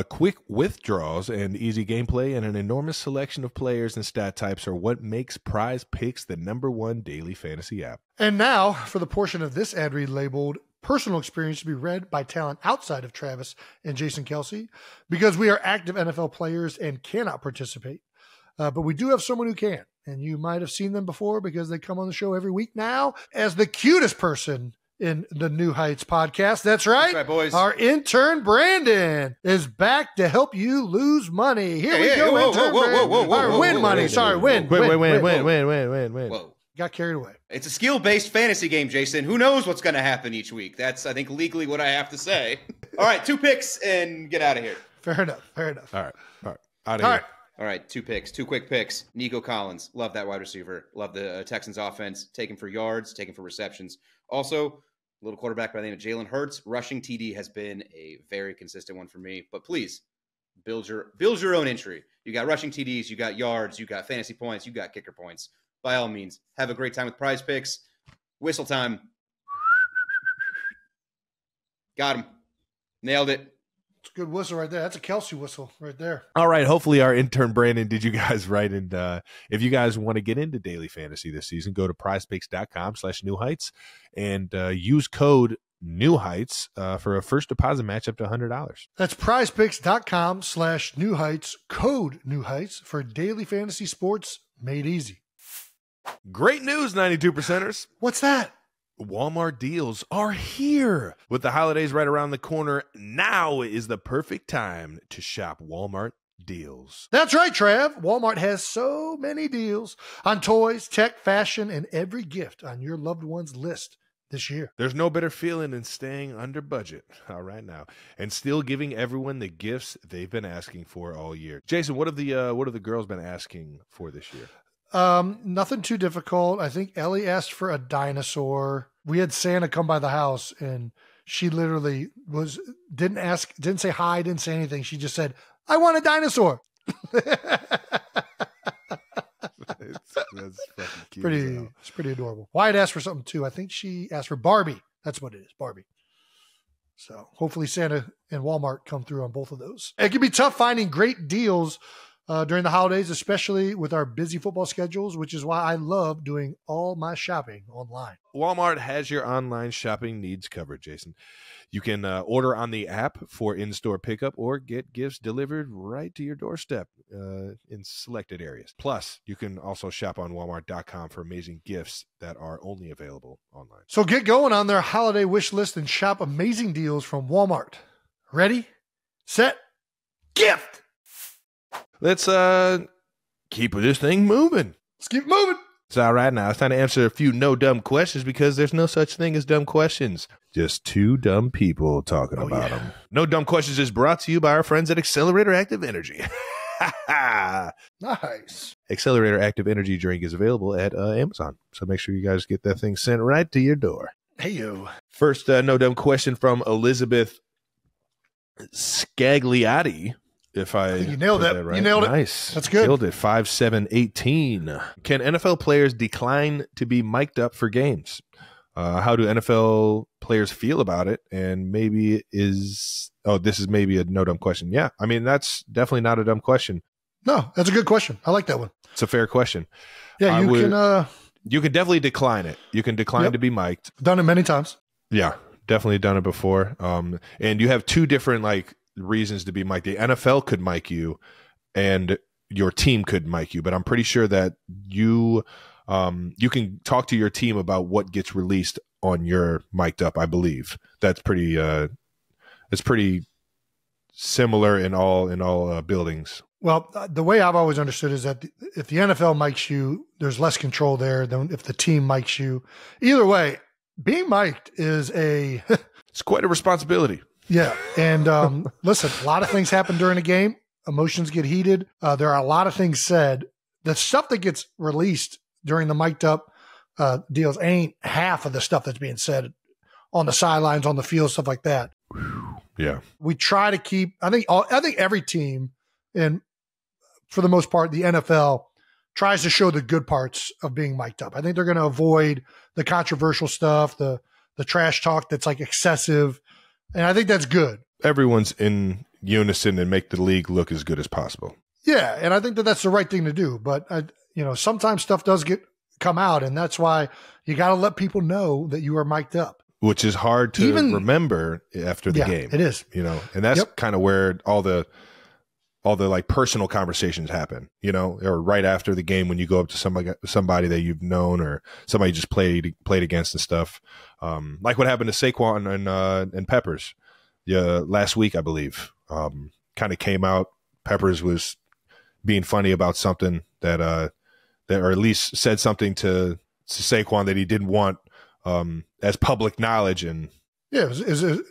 Speaker 1: Quick withdrawals and easy gameplay and an enormous selection of players and stat types are what makes Prize Picks the #1 daily fantasy app.
Speaker 2: And now, for the portion of this ad read labeled personal experience to be read by talent outside of Travis and Jason Kelce, because we are active NFL players and cannot participate. But we do have someone who can, and you might have seen them before because they come on the show every week now as the cutest person in the New Heights podcast. That's right,
Speaker 5: boys.
Speaker 2: Our intern Brandon is back to help you lose money. Here we go, intern Brandon. Win money. Sorry, win.
Speaker 5: Whoa.
Speaker 2: Got carried away.
Speaker 5: It's a skill-based fantasy game, Jason. Who knows what's going to happen each week? That's, I think, legally what I have to say. All right, 2 picks and get out of here.
Speaker 2: Fair enough.
Speaker 1: All right. Out of
Speaker 2: All
Speaker 1: here.
Speaker 2: right.
Speaker 5: All right, 2 picks, 2 quick picks. Nico Collins, love that wide receiver. Love the Texans offense. Take him for yards, take him for receptions. Also, a little quarterback by the name of Jalen Hurts. Rushing TD has been a very consistent one for me. But please, build your own entry. You got rushing TDs, you got yards, you got fantasy points, you got kicker points. By all means, have a great time with Prize Picks. Whistle time. Got him. Nailed it.
Speaker 2: It's a good whistle right there. That's a Kelce whistle right there.
Speaker 1: All right. Hopefully our intern Brandon did you guys right. And if you guys want to get into daily fantasy this season, go to prizepicks.com/newheights and use code newheights for a first deposit match up to $100.
Speaker 2: That's prizepicks.com/newheights, code newheights for daily fantasy sports made easy.
Speaker 1: Great news, 92%ers.
Speaker 2: What's that?
Speaker 1: Walmart deals are here. With the holidays right around the corner, now is the perfect time to shop Walmart deals.
Speaker 2: That's right, Trav. Walmart has so many deals on toys, tech, fashion, and every gift on your loved one's list this year.
Speaker 1: There's no better feeling than staying under budget, all right now, and still giving everyone the gifts they've been asking for all year. Jason, what have the girls been asking for this year?
Speaker 2: Nothing too difficult. I think Ellie asked for a dinosaur. We had Santa come by the house and she literally didn't say hi, didn't say anything. She just said, "I want a dinosaur."
Speaker 1: That's fucking cute.
Speaker 2: It's pretty adorable. Wyatt asked for something too. I think she asked for Barbie. That's what it is, Barbie. So hopefully Santa and Walmart come through on both of those. It can be tough finding great deals during the holidays, especially with our busy football schedules, which is why I love doing all my shopping online.
Speaker 1: Walmart has your online shopping needs covered, Jason. You can order on the app for in-store pickup or get gifts delivered right to your doorstep in selected areas. Plus, you can also shop on Walmart.com for amazing gifts that are only available online.
Speaker 2: So get going on their holiday wish list and shop amazing deals from Walmart. Ready, set, gift!
Speaker 1: Let's keep this thing moving.
Speaker 2: Let's keep moving.
Speaker 1: It's all right now. It's time to answer a few no dumb questions because there's no such thing as dumb questions. Just two dumb people talking about them. No Dumb Questions is brought to you by our friends at Accelerator Active Energy.
Speaker 2: Nice.
Speaker 1: Accelerator Active Energy drink is available at Amazon. So make sure you guys get that thing sent right to your door.
Speaker 2: Hey, yo.
Speaker 1: First no dumb question from Elizabeth Scagliotti. If I
Speaker 2: think you nailed it.
Speaker 1: Right.
Speaker 2: You nailed it.
Speaker 1: Nice.
Speaker 2: That's good.
Speaker 1: Killed it. 5-7-18. Can NFL players decline to be mic'd up for games? How do NFL players feel about it? And this is maybe a no dumb question. Yeah. I mean, that's definitely not a dumb question.
Speaker 2: No, that's a good question. I like that one.
Speaker 1: It's a fair question.
Speaker 2: Yeah,
Speaker 1: you can definitely decline it. You can decline to be mic'd.
Speaker 2: Done it many times.
Speaker 1: Yeah, definitely done it before. And you have two different reasons to be mic'd. The NFL could mic you and your team could mic you, but I'm pretty sure that you can talk to your team about what gets released on your mic'd up. I believe that's pretty it's pretty similar in all buildings.
Speaker 2: Well, the way I've always understood is that if the NFL mics you, there's less control there than if the team mics you. Either way, being mic'd is
Speaker 1: it's quite a responsibility.
Speaker 2: Yeah. And listen, a lot of things happen during a game. Emotions get heated. There are a lot of things said. The stuff that gets released during the mic'd up deals ain't half of the stuff that's being said on the sidelines, on the field, stuff like that.
Speaker 1: Yeah.
Speaker 2: We try to keep, I think every team, and for the most part, the NFL tries to show the good parts of being mic'd up. I think they're going to avoid the controversial stuff, the trash talk that's excessive. And I think that's good.
Speaker 1: Everyone's in unison and make the league look as good as possible.
Speaker 2: Yeah, and I think that that's the right thing to do. But sometimes stuff does come out, and that's why you got to let people know that you are mic'd up. Which
Speaker 1: is hard to remember after the game.
Speaker 2: It is.
Speaker 1: And that's kind of where all the personal conversations happen. Or right after the game when you go up to somebody that you've known or somebody you just played against and stuff. Like what happened to Saquon and Peppers last week, I believe. Kind of came out. Peppers was being funny about something that or at least said something to Saquon that he didn't want as public knowledge. And
Speaker 2: yeah, it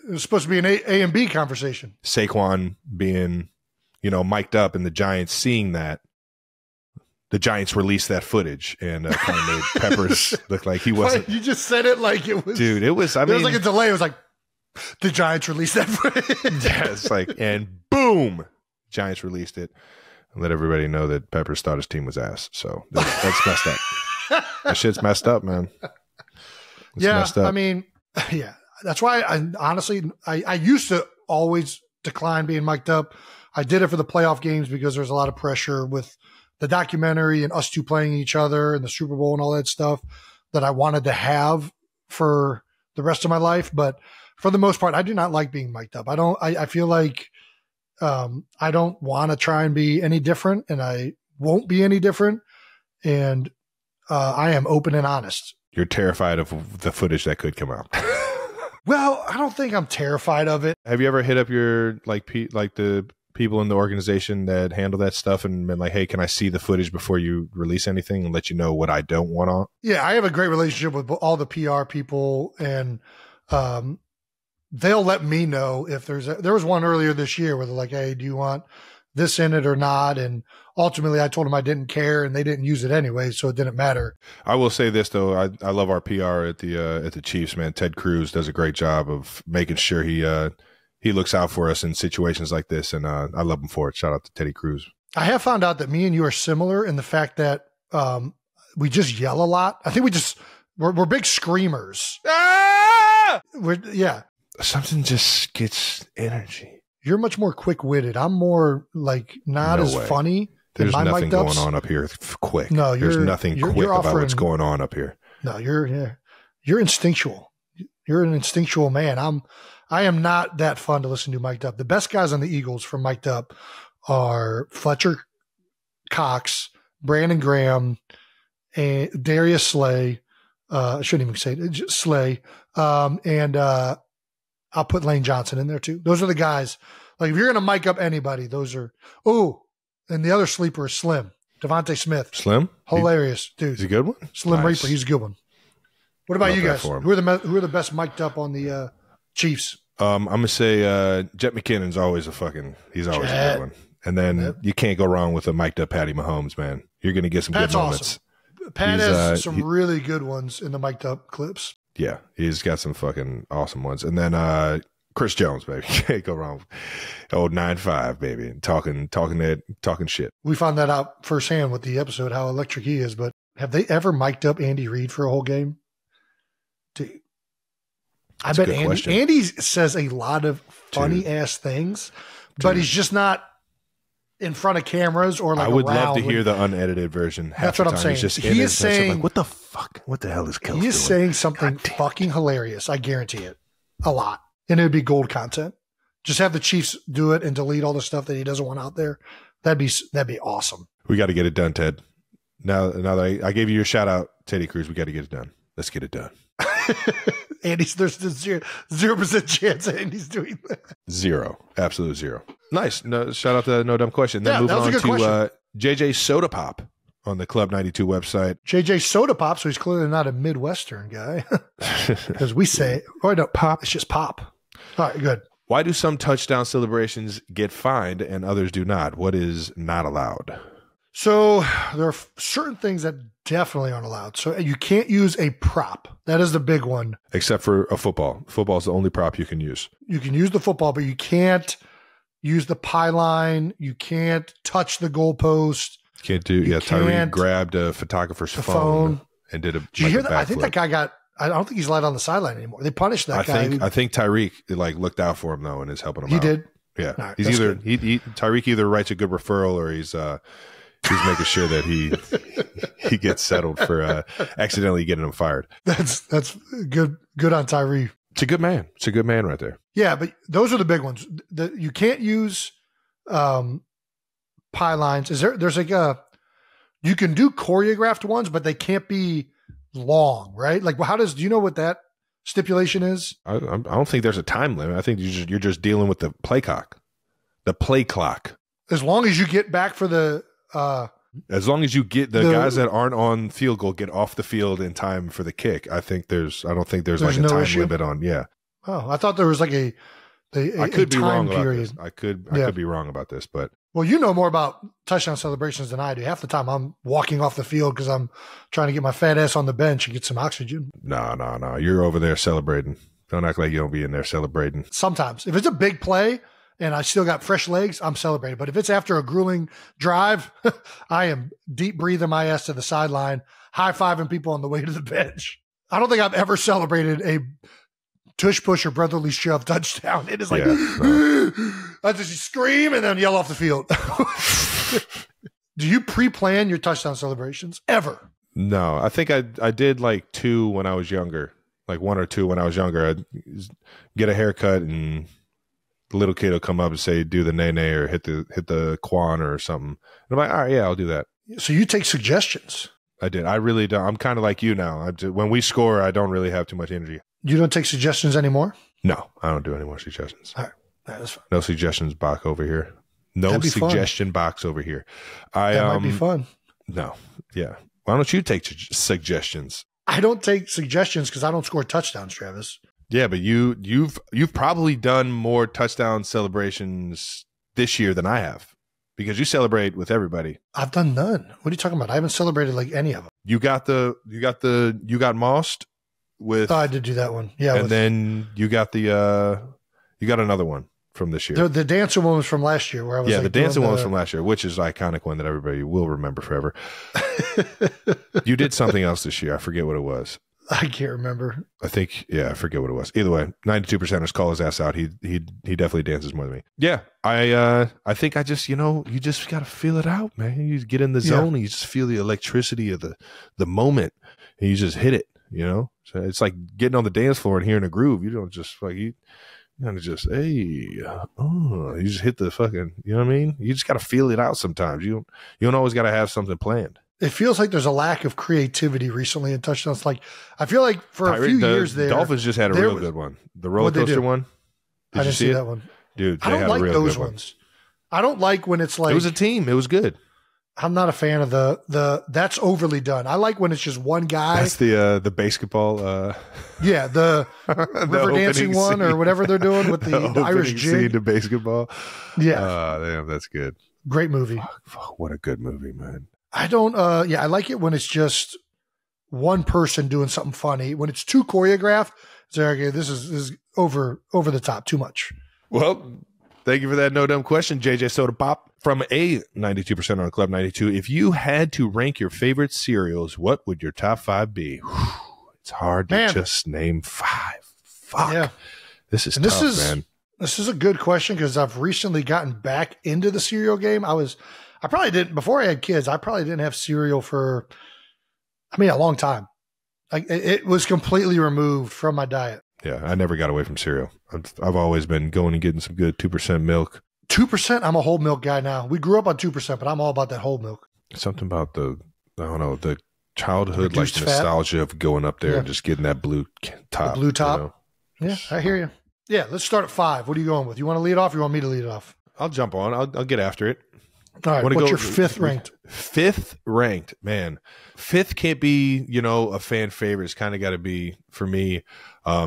Speaker 2: was supposed to be an A and B conversation.
Speaker 1: Saquon being, mic'd up, and the Giants seeing that. The Giants released that footage and kind of made Peppers look like he wasn't.
Speaker 2: You just said it like it was.
Speaker 1: Dude, it was. There was
Speaker 2: like a delay. It was like the Giants released that footage.
Speaker 1: Yeah, it's and boom, Giants released it and let everybody know that Peppers thought his team was ass. So that's messed up. That shit's messed up, man. It's messed up.
Speaker 2: I mean, yeah. That's why I used to always decline being mic'd up. I did it for the playoff games because there's a lot of pressure with the documentary and us two playing each other and the Super Bowl and all that stuff that I wanted to have for the rest of my life. But for the most part, I do not like being mic'd up. I feel like I don't want to try and be any different, and I won't be any different. And I am open and honest.
Speaker 1: You're terrified of the footage that could come out.
Speaker 2: Well, I don't think I'm terrified of it.
Speaker 1: Have you ever hit up your the people in the organization that handle that stuff and been like, hey, can I see the footage before you release anything and let you know what I don't want on?
Speaker 2: Yeah, I have a great relationship with all the PR people, and they'll let me know if there was one earlier this year where they're like, hey, do you want this in it or not. And ultimately I told them I didn't care and they didn't use it anyway. So it didn't matter.
Speaker 1: I will say this though. I love our PR at the Chiefs, man. Ted Cruz does a great job of making sure he looks out for us in situations like this. And I love him for it. Shout out to Teddy Cruz.
Speaker 2: I have found out that me and you are similar in the fact that we just yell a lot. I think we're big screamers.
Speaker 1: Ah!
Speaker 2: Yeah.
Speaker 1: Something just gets energy.
Speaker 2: You're much more quick-witted. I'm more like not
Speaker 1: No
Speaker 2: as
Speaker 1: way.
Speaker 2: funny.
Speaker 1: There's
Speaker 2: my
Speaker 1: nothing
Speaker 2: mic'd ups.
Speaker 1: going on up here quick.
Speaker 2: No,
Speaker 1: there's nothing quick
Speaker 2: you're
Speaker 1: about
Speaker 2: offering,
Speaker 1: what's going on up here.
Speaker 2: No, you're instinctual. You're an instinctual man. I am not that fun to listen to mic'd up. The best guys on the Eagles from mic'd up are Fletcher Cox, Brandon Graham, and Darius Slay. I shouldn't even say it, just Slay. And I'll put Lane Johnson in there too. Those are the guys. Like if you're going to mic up anybody, those are, and the other sleeper is Slim, Devontae Smith.
Speaker 1: Slim?
Speaker 2: Hilarious, dude.
Speaker 1: He's a good one?
Speaker 2: Slim
Speaker 1: Nice.
Speaker 2: Reaper. He's a good one. What about
Speaker 1: Love
Speaker 2: you
Speaker 1: that
Speaker 2: guys?
Speaker 1: for him.
Speaker 2: Who are the best mic'd up on the Chiefs?
Speaker 1: I'm going to say Jet McKinnon's always he's always a
Speaker 2: Jet.
Speaker 1: good one. And then you can't go wrong with a mic'd up Patty Mahomes, man. You're going to get some
Speaker 2: Pat's
Speaker 1: good moments.
Speaker 2: awesome. Pat
Speaker 1: He's,
Speaker 2: has some really good ones in the mic'd up clips.
Speaker 1: Yeah, he's got some fucking awesome ones. And then Chris Jones, baby. Can't go wrong. Old 9-5, baby. And talking shit.
Speaker 2: We found that out firsthand with the episode, how electric he is. But have they ever mic'd up Andy Reid for a whole game? Dude, I bet Andy says a lot of funny ass things, but he's just not in front of cameras or like.
Speaker 1: I would
Speaker 2: around
Speaker 1: love to hear the unedited version.
Speaker 2: That's what I'm saying.
Speaker 1: He's just
Speaker 2: He is saying,
Speaker 1: like, what the fuck? What the hell is Kelce
Speaker 2: he is
Speaker 1: doing?
Speaker 2: saying something fucking hilarious. I guarantee it. A lot. And it would be gold content. Just have the Chiefs do it and delete all the stuff that he doesn't want out there. That'd be awesome.
Speaker 1: We got to get it done, Ted. Now that I gave you your shout out, Teddy Cruz, we got to get it done. Let's get it done.
Speaker 2: There's 0% chance Andy's doing that.
Speaker 1: Zero. Absolute zero. Nice. No, shout out to No Dumb Question. Then
Speaker 2: Yeah,
Speaker 1: moving
Speaker 2: that was a
Speaker 1: on
Speaker 2: good
Speaker 1: to
Speaker 2: question.
Speaker 1: JJ Soda Pop on the Club 92 website.
Speaker 2: JJ Soda Pop, so he's clearly not a Midwestern guy. Because we say, no, pop, it's just pop. All right, good.
Speaker 1: Why do some touchdown celebrations get fined and others do not? What is not allowed?
Speaker 2: So there are certain things that definitely aren't allowed. So you can't use a prop. That is the big one.
Speaker 1: Except for a football. Football is the only prop you can use.
Speaker 2: You can use the football, but you can't use the pylon. You can't touch the goalpost.
Speaker 1: Can't do.
Speaker 2: You
Speaker 1: Tyreek
Speaker 2: can't-
Speaker 1: grabbed a photographer's
Speaker 2: The
Speaker 1: phone
Speaker 2: phone.
Speaker 1: and did a.
Speaker 2: Did you
Speaker 1: like
Speaker 2: hear
Speaker 1: a
Speaker 2: that? I think
Speaker 1: backflip.
Speaker 2: that guy got. I don't think he's allowed on the sideline anymore. They punished that guy.
Speaker 1: I think Tyreek looked out for him though and is helping him
Speaker 2: He
Speaker 1: out.
Speaker 2: did.
Speaker 1: Yeah,
Speaker 2: All right,
Speaker 1: he's
Speaker 2: that's
Speaker 1: either
Speaker 2: good.
Speaker 1: Tyreek either writes a good referral or he's making sure that he gets settled for accidentally getting him fired.
Speaker 2: That's good. Good on Tyree.
Speaker 1: It's a good man. It's a good man right there.
Speaker 2: Yeah, but those are the big ones. You can't use pylons. There's like you can do choreographed ones, but they can't be long, right? Like, do you know what that stipulation is?
Speaker 1: I don't think there's a time limit. I think you're just dealing with the play clock. The play clock.
Speaker 2: As long as you get back for the
Speaker 1: As long as you get the guys that aren't on field goal get off the field in time for the kick, I don't think there's like a
Speaker 2: no
Speaker 1: time
Speaker 2: issue?
Speaker 1: limit on. Yeah,
Speaker 2: Oh, I thought there was like a
Speaker 1: I could be
Speaker 2: time
Speaker 1: wrong about
Speaker 2: period.
Speaker 1: this. I could be wrong about this, but
Speaker 2: Well, you know more about touchdown celebrations than I do. Half the time I'm walking off the field because I'm trying to get my fat ass on the bench and get some oxygen.
Speaker 1: no, you're over there celebrating. Don't act like you don't be in there celebrating.
Speaker 2: Sometimes. If it's a big play and I still got fresh legs, I'm celebrating. But if it's after a grueling drive, I am deep breathing my ass to the sideline, high-fiving people on the way to the bench. I don't think I've ever celebrated a tush push or brotherly shove touchdown. It is like, I just scream and then yell off the field. Do you pre-plan your touchdown celebrations ever?
Speaker 1: No, I think I did like two when I was younger, like one or two when I was younger. I'd get a haircut and the little kid will come up and say, do the nay or hit the quan or something. And I'm like, all right, yeah, I'll do that.
Speaker 2: So you take suggestions.
Speaker 1: I did. I really don't. I'm kind of like you now. When we score, I don't really have too much energy.
Speaker 2: You don't take suggestions anymore?
Speaker 1: No, I don't do any more suggestions.
Speaker 2: All right. That's fine.
Speaker 1: No suggestions box over here. No
Speaker 2: That'd be fun.
Speaker 1: suggestion box over here.
Speaker 2: That might be fun.
Speaker 1: No. Yeah. Why don't you take suggestions?
Speaker 2: I don't take suggestions because I don't score touchdowns, Travis.
Speaker 1: Yeah, but you've probably done more touchdown celebrations this year than I have. because you celebrate with everybody.
Speaker 2: I've done none. What are you talking about? I haven't celebrated like any of them.
Speaker 1: You got mossed with.
Speaker 2: Oh, I did do that one. Yeah.
Speaker 1: And then you got another one from this year.
Speaker 2: The dancing one was from last year where I was
Speaker 1: the dancing one was from last year, which is an iconic one that everybody will remember forever. You did something else this year. I forget what it was.
Speaker 2: I can't remember.
Speaker 1: I think, I forget what it was. Either way, 92%ers call his ass out. He definitely dances more than me. Yeah, I think I just, you just got to feel it out, man. You get in the zone and you just feel the electricity of the moment and you just hit it, So it's like getting on the dance floor and hearing a groove. You don't just like, you kind of just, you just hit the fucking, you know what I mean? You just got to feel it out sometimes. You don't always got to have something planned.
Speaker 2: It feels like there's a lack of creativity recently in touchdowns. Like I feel like for a few years there,
Speaker 1: Dolphins just had a real good one. The roller coaster one.
Speaker 2: I didn't see that one,
Speaker 1: dude.
Speaker 2: I don't like those ones. I don't like when it's like
Speaker 1: it was a team. It was good.
Speaker 2: I'm not a fan of the that's overly done. I like when it's just one guy.
Speaker 1: That's the basketball.
Speaker 2: The river dancing one or whatever they're doing with the Irish jig.
Speaker 1: The basketball.
Speaker 2: Yeah.
Speaker 1: Damn, that's good.
Speaker 2: Great movie.
Speaker 1: Fuck, what a good movie, man.
Speaker 2: I don't, I like it when it's just one person doing something funny. When it's too choreographed, it's like, okay, this is over the top, too much.
Speaker 1: Well, thank you for that no dumb question, JJ Soda Pop. From a 92% on Club 92, if you had to rank your favorite cereals, what would your top 5 be? Whew, it's hard to just name 5. Fuck. Yeah. This is tough, man.
Speaker 2: This is a good question because I've recently gotten back into the cereal game. I probably didn't, before I had kids, I probably didn't have cereal for, a long time. Like it was completely removed from my diet.
Speaker 1: Yeah, I never got away from cereal. I've always been going and getting some good 2% milk.
Speaker 2: 2%? I'm a whole milk guy now. We grew up on 2%, but I'm all about that whole milk.
Speaker 1: Something about the childhood nostalgia of going up there and just getting that blue top.
Speaker 2: The blue top. Yeah, I hear you. Yeah, let's start at 5. What are you going with? You want to lead off or you want me to lead it off?
Speaker 1: I'll jump on. I'll get after it.
Speaker 2: All right, what's your 5th ranked?
Speaker 1: 5th ranked, man. 5th can't be, a fan favorite. It's kind of got to be, for me,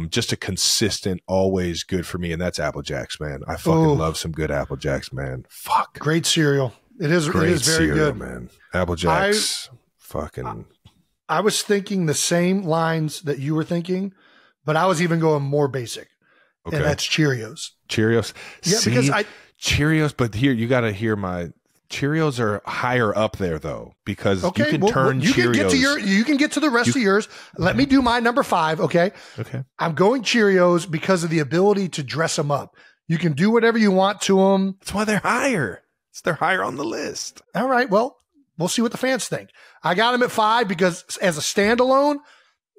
Speaker 1: just a consistent, always good for me, and that's Apple Jacks, man. I fucking love some good Apple Jacks, man. Fuck.
Speaker 2: Great cereal. It is very cereal, good.
Speaker 1: Man. Apple Jacks,
Speaker 2: I was thinking the same lines that you were thinking, but I was even going more basic, and that's Cheerios.
Speaker 1: Cheerios?
Speaker 2: Yeah, because
Speaker 1: Cheerios, but here, you got to hear my... Cheerios are higher up there though, because you can turn Cheerios.
Speaker 2: You can get to the rest of yours. Let me do my number 5. Okay. I'm going Cheerios because of the ability to dress them up. You can do whatever you want to them.
Speaker 1: That's why they're higher. They're higher on the list.
Speaker 2: All right. Well, we'll see what the fans think. I got them at 5 because as a standalone,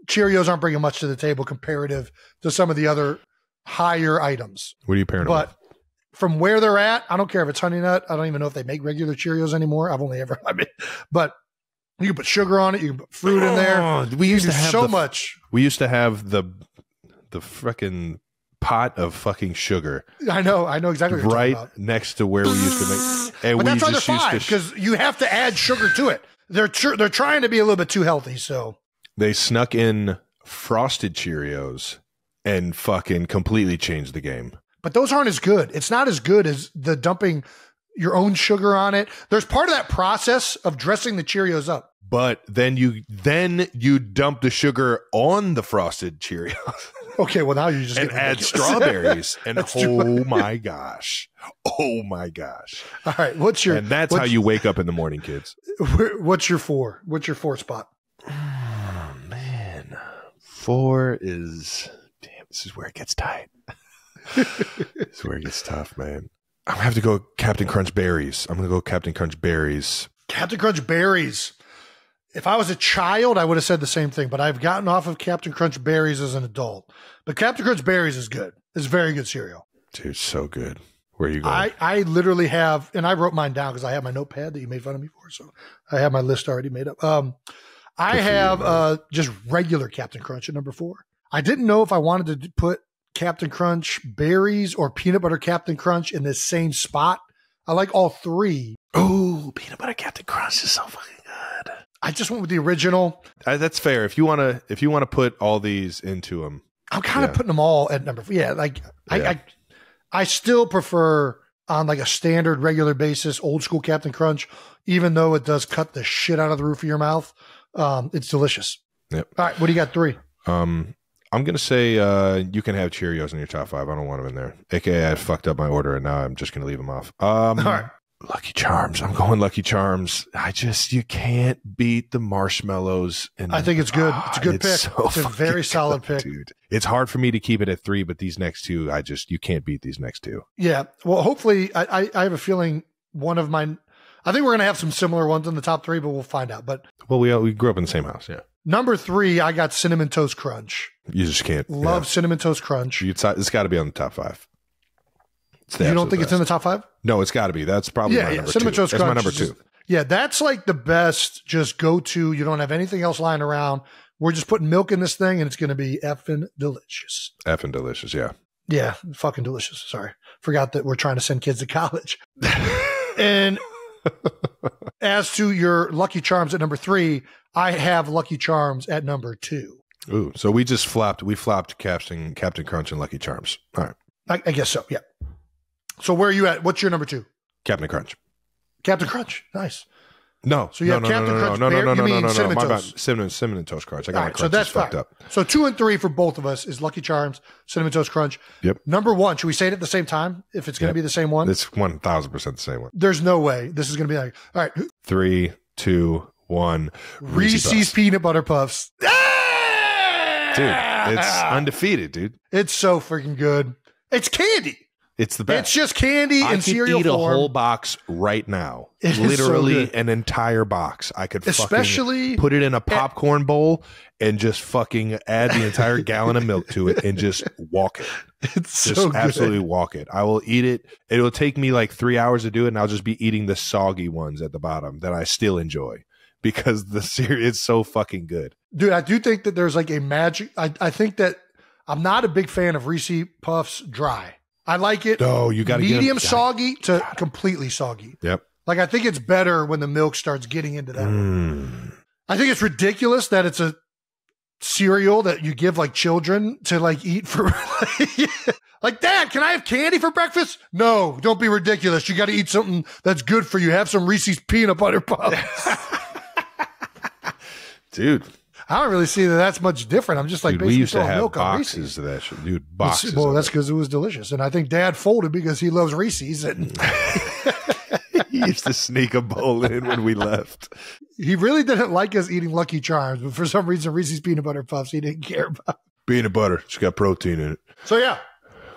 Speaker 2: Cheerios aren't bringing much to the table comparative to some of the other higher items.
Speaker 1: What are you pairing them with?
Speaker 2: From where they're at, I don't care if it's Honey Nut. I don't even know if they make regular Cheerios anymore. I've only ever, but you can put sugar on it. You can put fruit in there.
Speaker 1: We used to have
Speaker 2: so much.
Speaker 1: We used to have the freaking pot of fucking sugar.
Speaker 2: I know exactly what you're talking about.
Speaker 1: Next to where we used to make. And
Speaker 2: but that's why they're 5 because you have to add sugar to it. They're trying to be a little bit too healthy. So
Speaker 1: they snuck in frosted Cheerios and fucking completely changed the game.
Speaker 2: But those aren't as good. It's not as good as the dumping your own sugar on it. There's part of that process of dressing the Cheerios up.
Speaker 1: But then you dump the sugar on the frosted Cheerios.
Speaker 2: Okay, well now you just
Speaker 1: and add strawberries. And my gosh. Oh my gosh.
Speaker 2: All right, and
Speaker 1: that's how you wake up in the morning, kids.
Speaker 2: What's your 4? What's your 4 spot?
Speaker 1: Oh man. 4 is this is where it gets tight. This is where it gets tough, man. I'm going to have to go Captain Crunch Berries. I'm going to go Captain Crunch Berries.
Speaker 2: Captain Crunch Berries. If I was a child, I would have said the same thing, but I've gotten off of Captain Crunch Berries as an adult. But Captain Crunch Berries is good. It's very good cereal.
Speaker 1: Dude, so good. Where are you going?
Speaker 2: I literally have, and I wrote mine down because I have my notepad that you made fun of me for, so I have my list already made up. I have just regular Captain Crunch at number 4. I didn't know if I wanted to put Captain Crunch Berries or Peanut Butter Captain Crunch in this same spot. I like all 3.
Speaker 1: Oh, Peanut Butter Captain Crunch is so fucking good.
Speaker 2: I just went with the original.
Speaker 1: That's fair. If you want to put all these into them,
Speaker 2: I'm kind of putting them all at number 4. Yeah, like I still prefer on like a standard regular basis, old school Captain Crunch, even though it does cut the shit out of the roof of your mouth, it's delicious.
Speaker 1: Yep.
Speaker 2: All right, what do you got? 3?
Speaker 1: I'm going to say you can have Cheerios in your top 5. I don't want them in there. AKA I fucked up my order and now I'm just going to leave them off.
Speaker 2: All right.
Speaker 1: Lucky Charms. I'm going Lucky Charms. You can't beat the marshmallows.
Speaker 2: I think it's good. It's a good pick.
Speaker 1: So
Speaker 2: it's a very solid pick.
Speaker 1: Dude. It's hard for me to keep it at 3, but these next 2, you can't beat these next 2.
Speaker 2: Yeah. Well, hopefully, I have a feeling one of mine, I think we're going to have some similar ones in the top 3, but we'll find out. But
Speaker 1: well, we grew up in the same house. Yeah.
Speaker 2: Number 3, I got Cinnamon Toast Crunch.
Speaker 1: You just can't.
Speaker 2: Love Cinnamon Toast Crunch.
Speaker 1: It's got to be on the top 5.
Speaker 2: You don't think it's in the top 5?
Speaker 1: No, it's got to be. That's probably my number
Speaker 2: Cinnamon
Speaker 1: 2.
Speaker 2: Toast
Speaker 1: That's
Speaker 2: Crunch
Speaker 1: my number 2.
Speaker 2: Yeah, that's like the best. Just go to. You don't have anything else lying around. We're just putting milk in this thing, and it's going to be effing delicious.
Speaker 1: Effing delicious, yeah.
Speaker 2: Yeah, fucking delicious. Sorry, forgot that we're trying to send kids to college. And as to your Lucky Charms at number 3, I have Lucky Charms at number 2.
Speaker 1: Ooh, so we flopped Captain Crunch and Lucky Charms. All right.
Speaker 2: I guess so, yeah. So where are you at? What's your number 2?
Speaker 1: Captain Crunch.
Speaker 2: Captain Crunch. Nice.
Speaker 1: No.
Speaker 2: So you have Captain Crunch. No. Cinnamon Toast.
Speaker 1: Cinnamon Toast Crunch. I got my crunches
Speaker 2: so that's
Speaker 1: fucked
Speaker 2: fine.
Speaker 1: up.
Speaker 2: So 2 and 3 for both of us is Lucky Charms, Cinnamon Toast Crunch.
Speaker 1: Yep.
Speaker 2: Number 1, should we say it at the same time if it's going to be the same one?
Speaker 1: It's 1,000% the same one.
Speaker 2: There's no way. This is going to be like, all right.
Speaker 1: 3, 2, 1.
Speaker 2: Reese's Peanut Butter Puffs.
Speaker 1: Dude, it's undefeated, dude.
Speaker 2: It's so freaking good. It's candy.
Speaker 1: It's the best.
Speaker 2: It's just candy in cereal
Speaker 1: I could eat
Speaker 2: form.
Speaker 1: a whole box right now.
Speaker 2: It is
Speaker 1: Literally
Speaker 2: so good.
Speaker 1: an entire box. I could
Speaker 2: Especially
Speaker 1: fucking put it in a popcorn bowl and just fucking add the entire gallon of milk to it and just walk it.
Speaker 2: It's
Speaker 1: Just
Speaker 2: so good.
Speaker 1: absolutely walk it. I will eat it. It will take me like 3 hours to do it, and I'll just be eating the soggy ones at the bottom that I still enjoy because the cereal is so fucking good.
Speaker 2: Dude, I do think that there's like a magic. I think that I'm not a big fan of Reese's Puffs dry. I like it
Speaker 1: You got to
Speaker 2: medium soggy to completely soggy.
Speaker 1: Yep.
Speaker 2: Like, I think it's better when the milk starts getting into that one. I think it's ridiculous that it's a cereal that you give like children to like eat for like, Dad, can I have candy for breakfast? No, don't be ridiculous. You got to eat something that's good for you. Have some Reese's Peanut Butter Puffs.
Speaker 1: Dude.
Speaker 2: I don't really see that that's much different. I'm just like,
Speaker 1: Dude, we used to
Speaker 2: throwing
Speaker 1: have
Speaker 2: milk on
Speaker 1: boxes
Speaker 2: Reese's.
Speaker 1: of that shit. Dude, boxes.
Speaker 2: Well,
Speaker 1: of
Speaker 2: that's
Speaker 1: it.
Speaker 2: because it was delicious. And I think Dad folded because he loves Reese's. And
Speaker 1: He used to sneak a bowl in when we left.
Speaker 2: he really didn't like us eating Lucky Charms, but for some reason, Reese's Peanut Butter Puffs he didn't care about.
Speaker 1: Peanut butter. It's got protein in it.
Speaker 2: So yeah,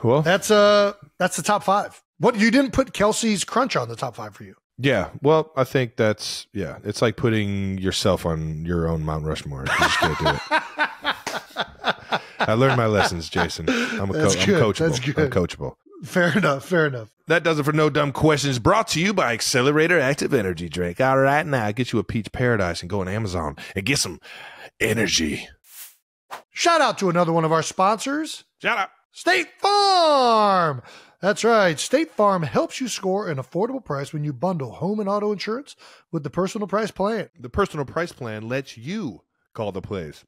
Speaker 1: Well,
Speaker 2: that's the top 5. What, you didn't put Kelce's Crunch on the top 5 for you?
Speaker 1: yeah. Well, I think that's, it's like putting yourself on your own Mount Rushmore. You just can't do it. I learned my lessons, Jason. I'm coachable.
Speaker 2: That's good.
Speaker 1: I'm coachable.
Speaker 2: Fair enough.
Speaker 1: That does it for No Dumb Questions, brought to you by Accelerator Active Energy Drink. All right, now get you a peach paradise and go on Amazon and get some energy.
Speaker 2: Shout out to another one of our sponsors,
Speaker 1: Shout out.
Speaker 2: State Farm. That's right. State Farm helps you score an affordable price when you bundle home and auto insurance with the Personal Price Plan.
Speaker 1: The Personal Price Plan lets you call the plays,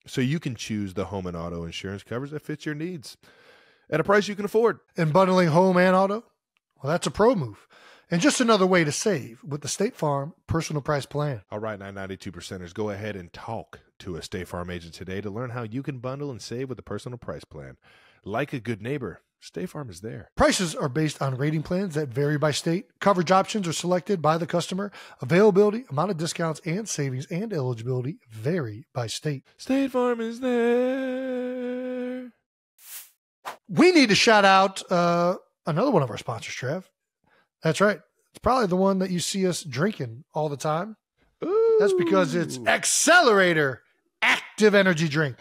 Speaker 1: so you can choose the home and auto insurance coverage that fits your needs at a price you can afford.
Speaker 2: And bundling home and auto? Well, that's a pro move. And just another way to save with the State Farm Personal Price Plan.
Speaker 1: All right, 992%ers, go ahead and talk to a State Farm agent today to learn how you can bundle and save with the Personal Price Plan. Like a good neighbor, State Farm is there.
Speaker 2: Prices are based on rating plans that vary by state. Coverage options are selected by the customer. Availability, amount of discounts, and savings and eligibility vary by state.
Speaker 1: State Farm is there.
Speaker 2: We need to shout out another one of our sponsors, Trev. That's right. It's probably the one that you see us drinking all the time.
Speaker 1: Ooh.
Speaker 2: That's because it's Accelerator Active Energy Drink.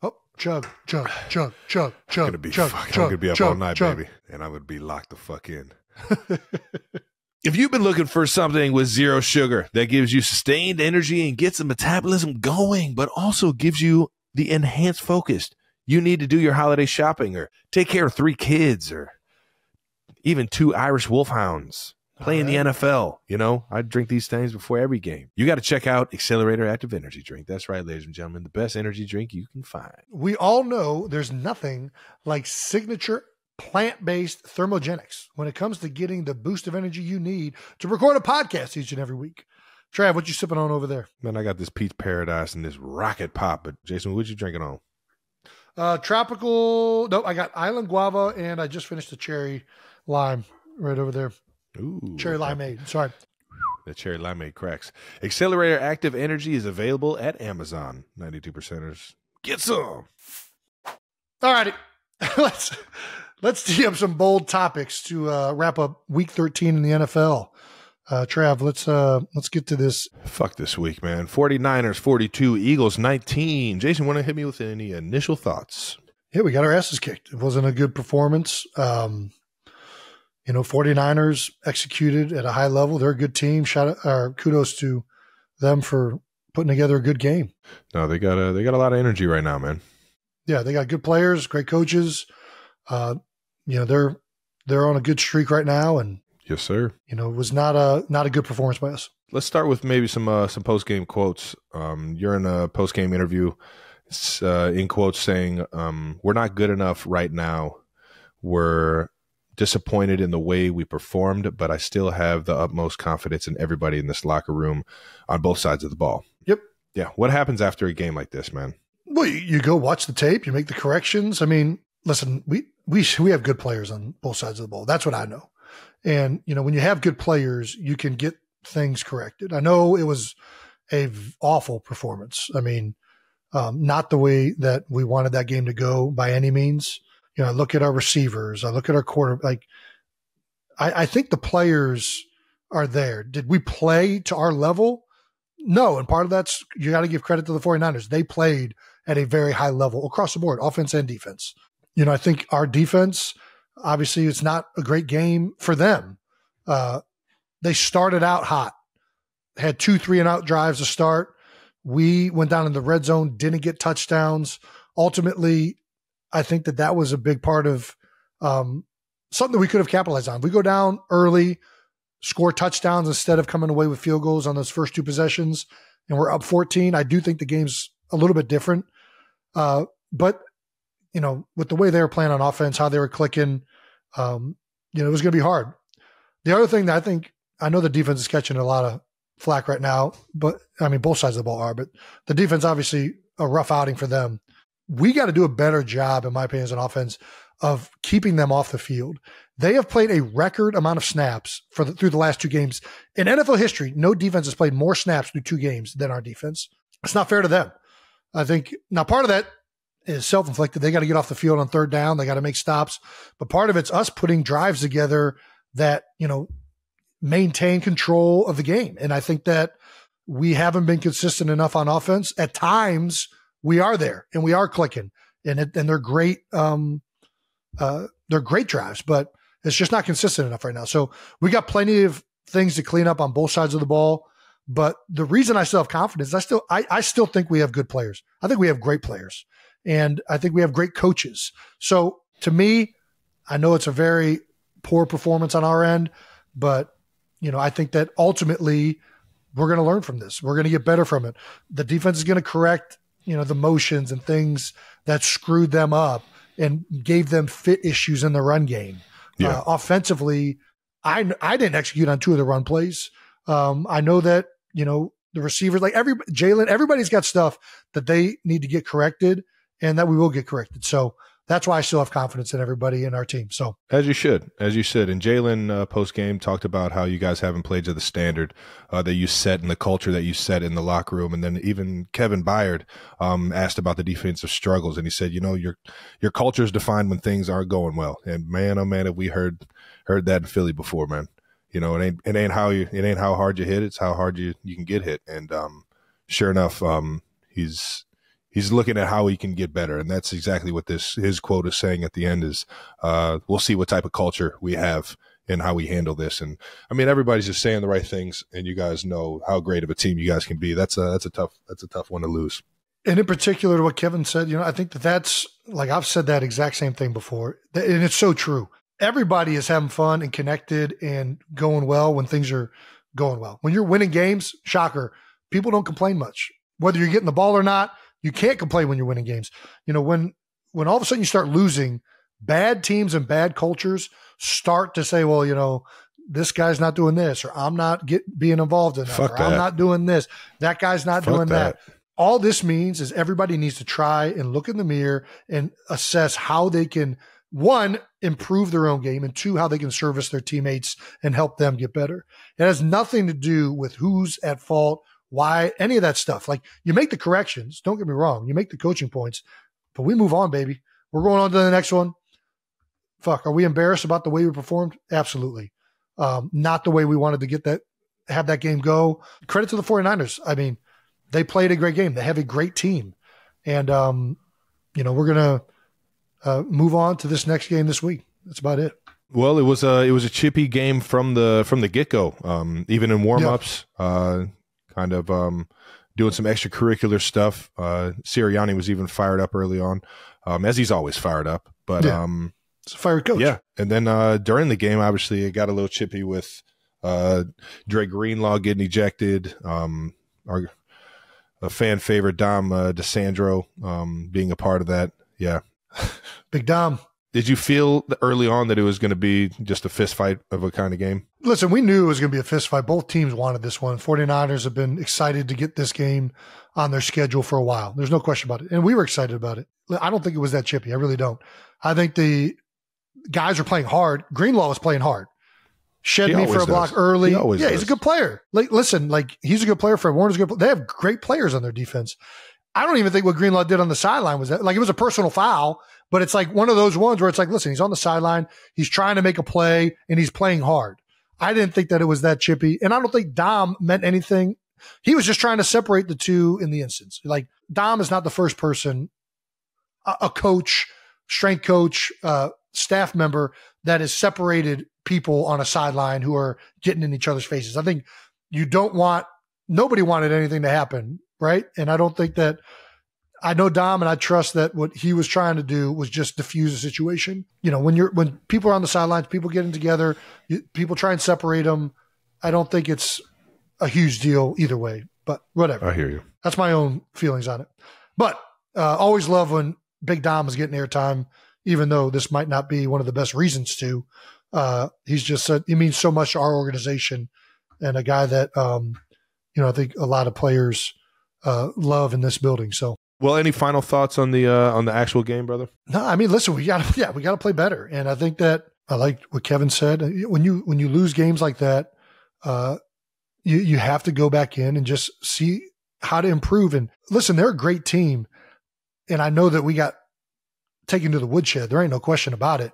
Speaker 2: Oh, chug.
Speaker 1: I'm gonna be up all night, baby, and I would be locked the fuck in. If you've been looking for something with zero sugar that gives you sustained energy and gets the metabolism going, but also gives you the enhanced focus you need to do your holiday shopping or take care of 3 kids or even 2 Irish wolfhounds playing the NFL, I'd drink these things before every game. You got to check out Accelerator Active Energy Drink. That's right, ladies and gentlemen, the best energy drink you can find.
Speaker 2: We all know there's nothing like signature plant-based thermogenics when it comes to getting the boost of energy you need to record a podcast each and every week. Trav, what you sipping on over there?
Speaker 1: Man, I got this Peach Paradise and this Rocket Pop. But Jason, what you drinking on?
Speaker 2: Tropical. Nope, I got Island Guava, and I just finished the cherry lime right over there.
Speaker 1: Ooh,
Speaker 2: cherry limeade. Sorry.
Speaker 1: The cherry limeade cracks. Accelerator Active Energy is available at Amazon. 92%ers. Get some.
Speaker 2: All righty. Let's tee up some bold topics to wrap up Week 13 in the NFL. Trav, let's get to this.
Speaker 1: Fuck this week, man. 49ers 42, Eagles 19. Jason, want to hit me with any initial thoughts?
Speaker 2: Yeah, we got our asses kicked. It wasn't a good performance. 49ers executed at a high level. They're a good team. Kudos to them for putting together a good game.
Speaker 1: No, they got a lot of energy right now, man.
Speaker 2: Yeah, they got good players, great coaches. They're on a good streak right now, and
Speaker 1: yes, sir.
Speaker 2: it was not a good performance by us.
Speaker 1: Let's start with maybe some post game quotes. You're in a post game interview, in quotes saying, "We're not good enough right now. We're disappointed in the way we performed, but I still have the utmost confidence in everybody in this locker room on both sides of the ball."
Speaker 2: Yep.
Speaker 1: Yeah. What happens after a game like this, man?
Speaker 2: Well, you go watch the tape, you make the corrections. I mean, listen, we have good players on both sides of the ball. That's what I know. And, when you have good players, you can get things corrected. I know it was a awful performance. I mean, not the way that we wanted that game to go by any means. I look at our receivers. I look at our quarter. I think the players are there. Did we play to our level? No. And part of that's, you got to give credit to the 49ers. They played at a very high level across the board, offense and defense. I think our defense, obviously it's not a great game for them. They started out hot, had 2 3-and-out drives to start. We went down in the red zone, didn't get touchdowns. Ultimately, I think that was a big part of something that we could have capitalized on. We go down early, score touchdowns instead of coming away with field goals on those first 2 possessions, and we're up 14. I do think the game's a little bit different. But, with the way they were playing on offense, how they were clicking, it was going to be hard. The other thing that I know the defense is catching a lot of flack right now, but I mean, both sides of the ball are, but the defense, obviously a rough outing for them. We got to do a better job, in my opinion, as an offense of keeping them off the field. They have played a record amount of snaps through the last 2 games. In NFL history, no defense has played more snaps through 2 games than our defense. It's not fair to them. I think now part of that is self-inflicted. They got to get off the field on 3rd down. They got to make stops. But part of it's us putting drives together that, maintain control of the game. And I think that we haven't been consistent enough on offense. At times we are there and we are clicking, and they're great. They're great drives, but it's just not consistent enough right now. So we got plenty of things to clean up on both sides of the ball. But the reason I still have confidence, I still think we have good players. I think we have great players, and I think we have great coaches. So to me, I know it's a very poor performance on our end, but I think that ultimately we're going to learn from this. We're going to get better from it. The defense is going to correct, the motions and things that screwed them up and gave them fit issues in the run game. Yeah. Offensively, I didn't execute on 2 of the run plays. I know that, the receivers, like Jalen, everybody's got stuff that they need to get corrected and that we will get corrected. So that's why I still have confidence in everybody in our team. So
Speaker 1: as you should. And Jalen post game talked about how you guys haven't played to the standard that you set and the culture that you set in the locker room. And then even Kevin Byard asked about the defensive struggles, and he said, your culture is defined when things aren't going well. And man, oh man, have we heard that in Philly before, man. It ain't how hard you hit, it's how hard you can get hit. And sure enough, he's looking at how he can get better. And that's exactly what his quote is saying at the end is, we'll see what type of culture we have and how we handle this. And I mean, everybody's just saying the right things, and you guys know how great of a team you guys can be. That's a tough one to lose.
Speaker 2: And in particular to what Kevin said, I think that's like, I've said that exact same thing before, and it's so true. Everybody is having fun and connected and going well when things are going well. When you're winning games, shocker, people don't complain much. Whether you're getting the ball or not, you can't complain when you're winning games. When all of a sudden you start losing, bad teams and bad cultures start to say, well, this guy's not doing this, or I'm not being involved in that,
Speaker 1: Fuck
Speaker 2: or
Speaker 1: that.
Speaker 2: I'm not doing this. That guy's not
Speaker 1: Fuck
Speaker 2: doing that.
Speaker 1: that.
Speaker 2: All this means is everybody needs to try and look in the mirror and assess how they can, one, improve their own game, and two, how they can service their teammates and help them get better. It has nothing to do with who's at fault, why, any of that stuff. Like, you make the corrections. Don't get me wrong. You make the coaching points, but we move on, baby. We're going on to the next one. Fuck. Are we embarrassed about the way we performed? Absolutely. Not the way we wanted to have that game go. Credit to the 49ers. I mean, they played a great game. They have a great team. And, we're going to move on to this next game this week. That's about it.
Speaker 1: Well, it was a chippy game from the get-go. Even in warm-ups, kind of doing some extracurricular stuff. Sirianni was even fired up early on, as he's always fired up. But
Speaker 2: it's a fiery coach.
Speaker 1: Yeah. And then during the game, obviously, it got a little chippy with Dre Greenlaw getting ejected. A fan favorite, Dom DeSandro, being a part of that. Yeah.
Speaker 2: Big Dom.
Speaker 1: Did you feel early on that it was going to be just a fist fight of a kind of game?
Speaker 2: Listen, we knew it was going to be a fist fight. Both teams wanted this one. 49ers have been excited to get this game on their schedule for a while. There's no question about it. And we were excited about it. I don't think it was that chippy. I really don't. I think the guys were playing hard. Greenlaw was playing hard. Shed me for a block early. He's a good player. Listen, he's a good player. Fred Warner's a good player. They have great players on their defense. I don't even think what Greenlaw did on the sideline was that. It was a personal foul, but it's like one of those ones where it's like, listen, he's on the sideline. He's trying to make a play, and he's playing hard. I didn't think that it was that chippy, and I don't think Dom meant anything. He was just trying to separate the two in the instance. Dom is not the first person, a coach, strength coach, staff member that has separated people on a sideline who are getting in each other's faces. I think nobody wanted anything to happen, right? And I don't think that, I know Dom, and I trust that what he was trying to do was just diffuse the situation. When people are on the sidelines, people getting together, people try and separate them. I don't think it's a huge deal either way, but whatever.
Speaker 1: I hear you.
Speaker 2: That's my own feelings on it. But always love when Big Dom is getting airtime, even though this might not be one of the best reasons to. He's just said, he means so much to our organization, and a guy that, I think a lot of players love in this building. So,
Speaker 1: well, any final thoughts on the actual game, brother?
Speaker 2: No, I mean, listen, we got to play better, and I think that I like what Kevin said. When you lose games like that, you have to go back in and just see how to improve. And listen, they're a great team, and I know that we got taken to the woodshed. There ain't no question about it.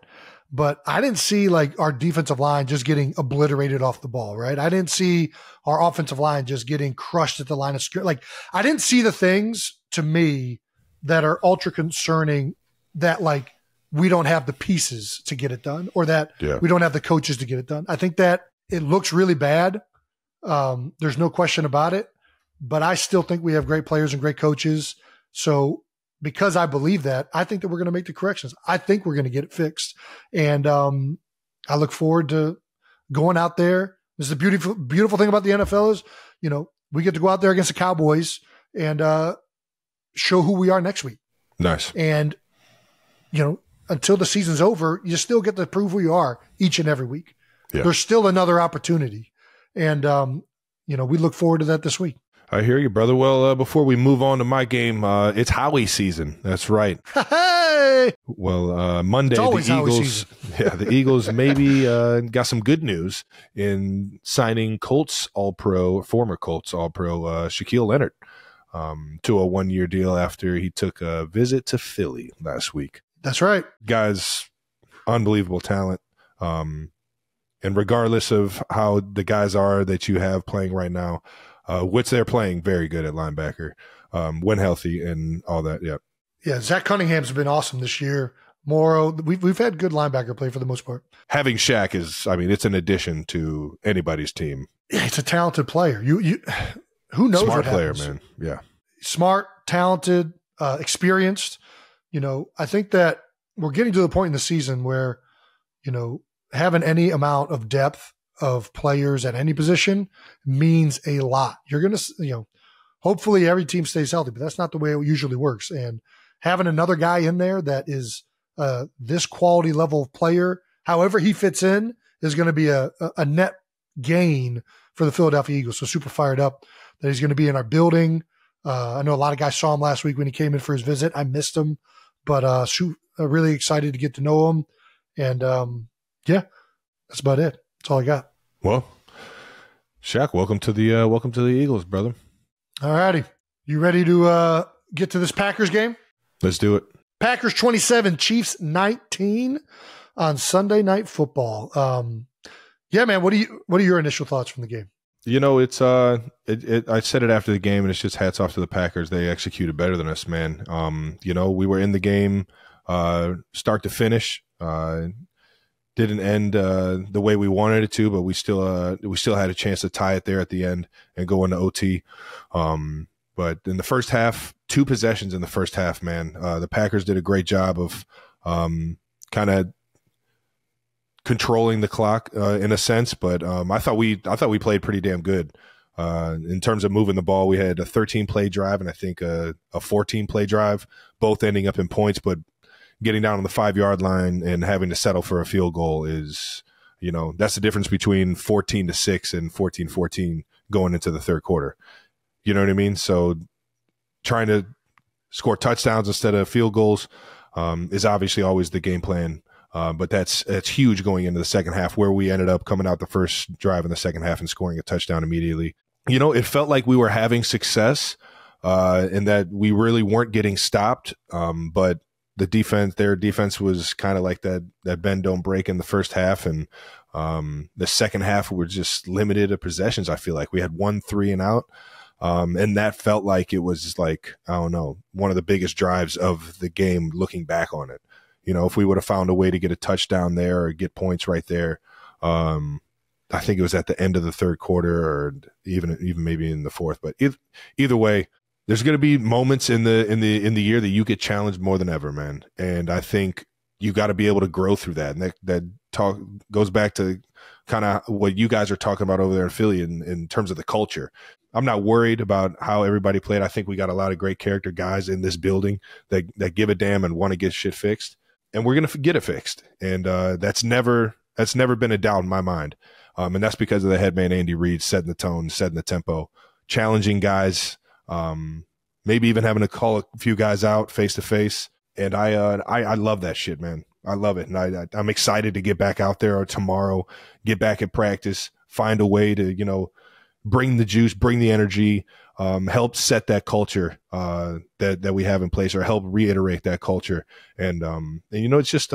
Speaker 2: But I didn't see our defensive line just getting obliterated off the ball, right? I didn't see our offensive line just getting crushed at the line of scrimmage. I didn't see the things to me that are ultra concerning that we don't have the pieces to get it done, or that we don't have the coaches to get it done. I think that it looks really bad. There's no question about it, but I still think we have great players and great coaches. So, because I believe that, I think that we're going to make the corrections. I think we're going to get it fixed. And I look forward to going out there. This is the beautiful thing about the NFL is, we get to go out there against the Cowboys and show who we are next week.
Speaker 1: Nice.
Speaker 2: And, until the season's over, you still get to prove who you are each and every week. Yeah. There's still another opportunity. And, we look forward to that this week.
Speaker 1: I hear you, brother. Well, before we move on to my game, it's Howie season. That's right.
Speaker 2: Hey!
Speaker 1: Well, Monday, the Eagles maybe got some good news in signing former Colts All-Pro, Shaquille Leonard, to a 1-year deal after he took a visit to Philly last week.
Speaker 2: That's right.
Speaker 1: Guys, unbelievable talent. And regardless of how the guys are that you have playing right now, which they're playing very good at linebacker, when healthy and all that. Yeah.
Speaker 2: Yeah. Zach Cunningham's been awesome this year. Morrow, we've had good linebacker play for the most part.
Speaker 1: Having Shaq it's an addition to anybody's team.
Speaker 2: Yeah. It's a talented player. Who knows?
Speaker 1: Smart
Speaker 2: what
Speaker 1: player,
Speaker 2: happens.
Speaker 1: man. Yeah.
Speaker 2: Smart, talented, experienced. I think that we're getting to the point in the season where, having any amount of depth of players at any position means a lot. You're going to, hopefully every team stays healthy, but that's not the way it usually works. And having another guy in there that is this quality level of player, however he fits in, is going to be a net gain for the Philadelphia Eagles. So super fired up that he's going to be in our building. I know a lot of guys saw him last week when he came in for his visit. I missed him, but really excited to get to know him. And yeah, that's about it. That's all I got.
Speaker 1: Well, Shaq, welcome to the Eagles, brother.
Speaker 2: All righty. You ready to get to this Packers game?
Speaker 1: Let's do it.
Speaker 2: Packers 27, Chiefs 19 on Sunday Night Football. Yeah, man, what are your initial thoughts from the game?
Speaker 1: You know, it's I said it after the game, and it's just hats off to the Packers. They executed better than us, man. You know, we were in the game start to finish. Didn't end the way we wanted it to, but we still had a chance to tie it there at the end and go into OT. But in the first half, 2 possessions in the first half, man, the Packers did a great job of kind of controlling the clock in a sense. But I thought we played pretty damn good in terms of moving the ball. We had a 13-play drive and I think a 14-play drive, both ending up in points, but getting down on the 5-yard line and having to settle for a field goal is, you know, that's the difference between 14-6 and 14-14 going into the third quarter. You know what I mean? So trying to score touchdowns instead of field goals is obviously always the game plan. But that's huge going into the second half, where we ended up coming out the first drive in the second half and scoring a touchdown immediately. You know, it felt like we were having success and that we really weren't getting stopped. But their defense was kind of like that bend don't break in the first half. And the second half, we're just limited to possessions. I feel like we had 1 3 and out. And that felt like it was like, I don't know, one of the biggest drives of the game looking back on it. You know, if we would have found a way to get a touchdown there or get points right there, I think it was at the end of the third quarter or even maybe in the fourth. But either way, there's going to be moments in the year that you get challenged more than ever, man. And I think you got to be able to grow through that. And that talk goes back to kind of what you guys are talking about over there in Philly in terms of the culture. I'm not worried about how everybody played. I think we got a lot of great character guys in this building that give a damn and want to get shit fixed. And we're going to get it fixed. And that's never been a doubt in my mind. And that's because of the head man, Andy Reid, setting the tone, setting the tempo, challenging guys, maybe even having to call a few guys out face to face. And I love that shit, man. I love it. And I'm excited to get back out there tomorrow, get back at practice, find a way to, you know, bring the juice, bring the energy, help set that culture that we have in place, or help reiterate that culture. And you know, it's just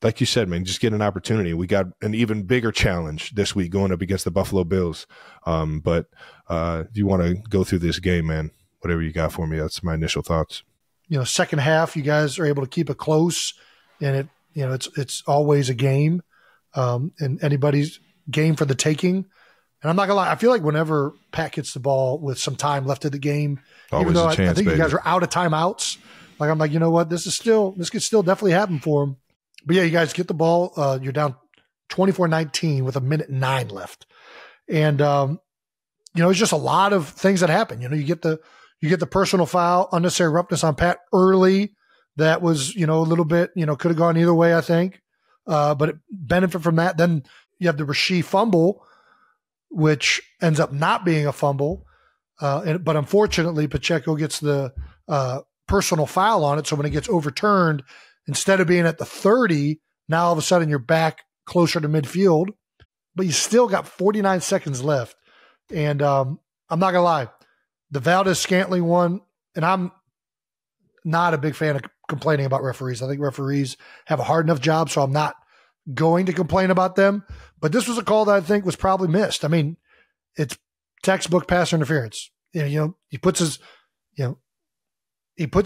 Speaker 1: like you said, man, just get an opportunity. We got an even bigger challenge this week going up against the Buffalo Bills. But if you want to go through this game, man, whatever you got for me, that's my initial thoughts.
Speaker 2: You know, second half, you guys are able to keep it close, and it's always a game, and anybody's game for the taking. And I'm not gonna lie, I feel like whenever Pat gets the ball with some time left of the game,
Speaker 1: always
Speaker 2: even though
Speaker 1: a chance,
Speaker 2: I think
Speaker 1: baby.
Speaker 2: you guys are out of timeouts, like I'm like, you know what, this could still definitely happen for him. But yeah, you guys get the ball, you're down 24-19 with 1:09 left, and you know, it's just a lot of things that happen. You know, you get the personal foul, unnecessary roughness on Pat early. That was, you know, a little bit, you know, could have gone either way, I think. But it benefit from that. Then you have the Rasheed fumble, which ends up not being a fumble. But unfortunately, Pacheco gets the personal foul on it. So when it gets overturned, instead of being at the 30, now all of a sudden you're back closer to midfield. But you still got 49 seconds left. And I'm not going to lie, the Valdez-Scantling one, and I'm not a big fan of complaining about referees. I think referees have a hard enough job, so I'm not going to complain about them. But this was a call that I think was probably missed. I mean, it's textbook pass interference. You know, he puts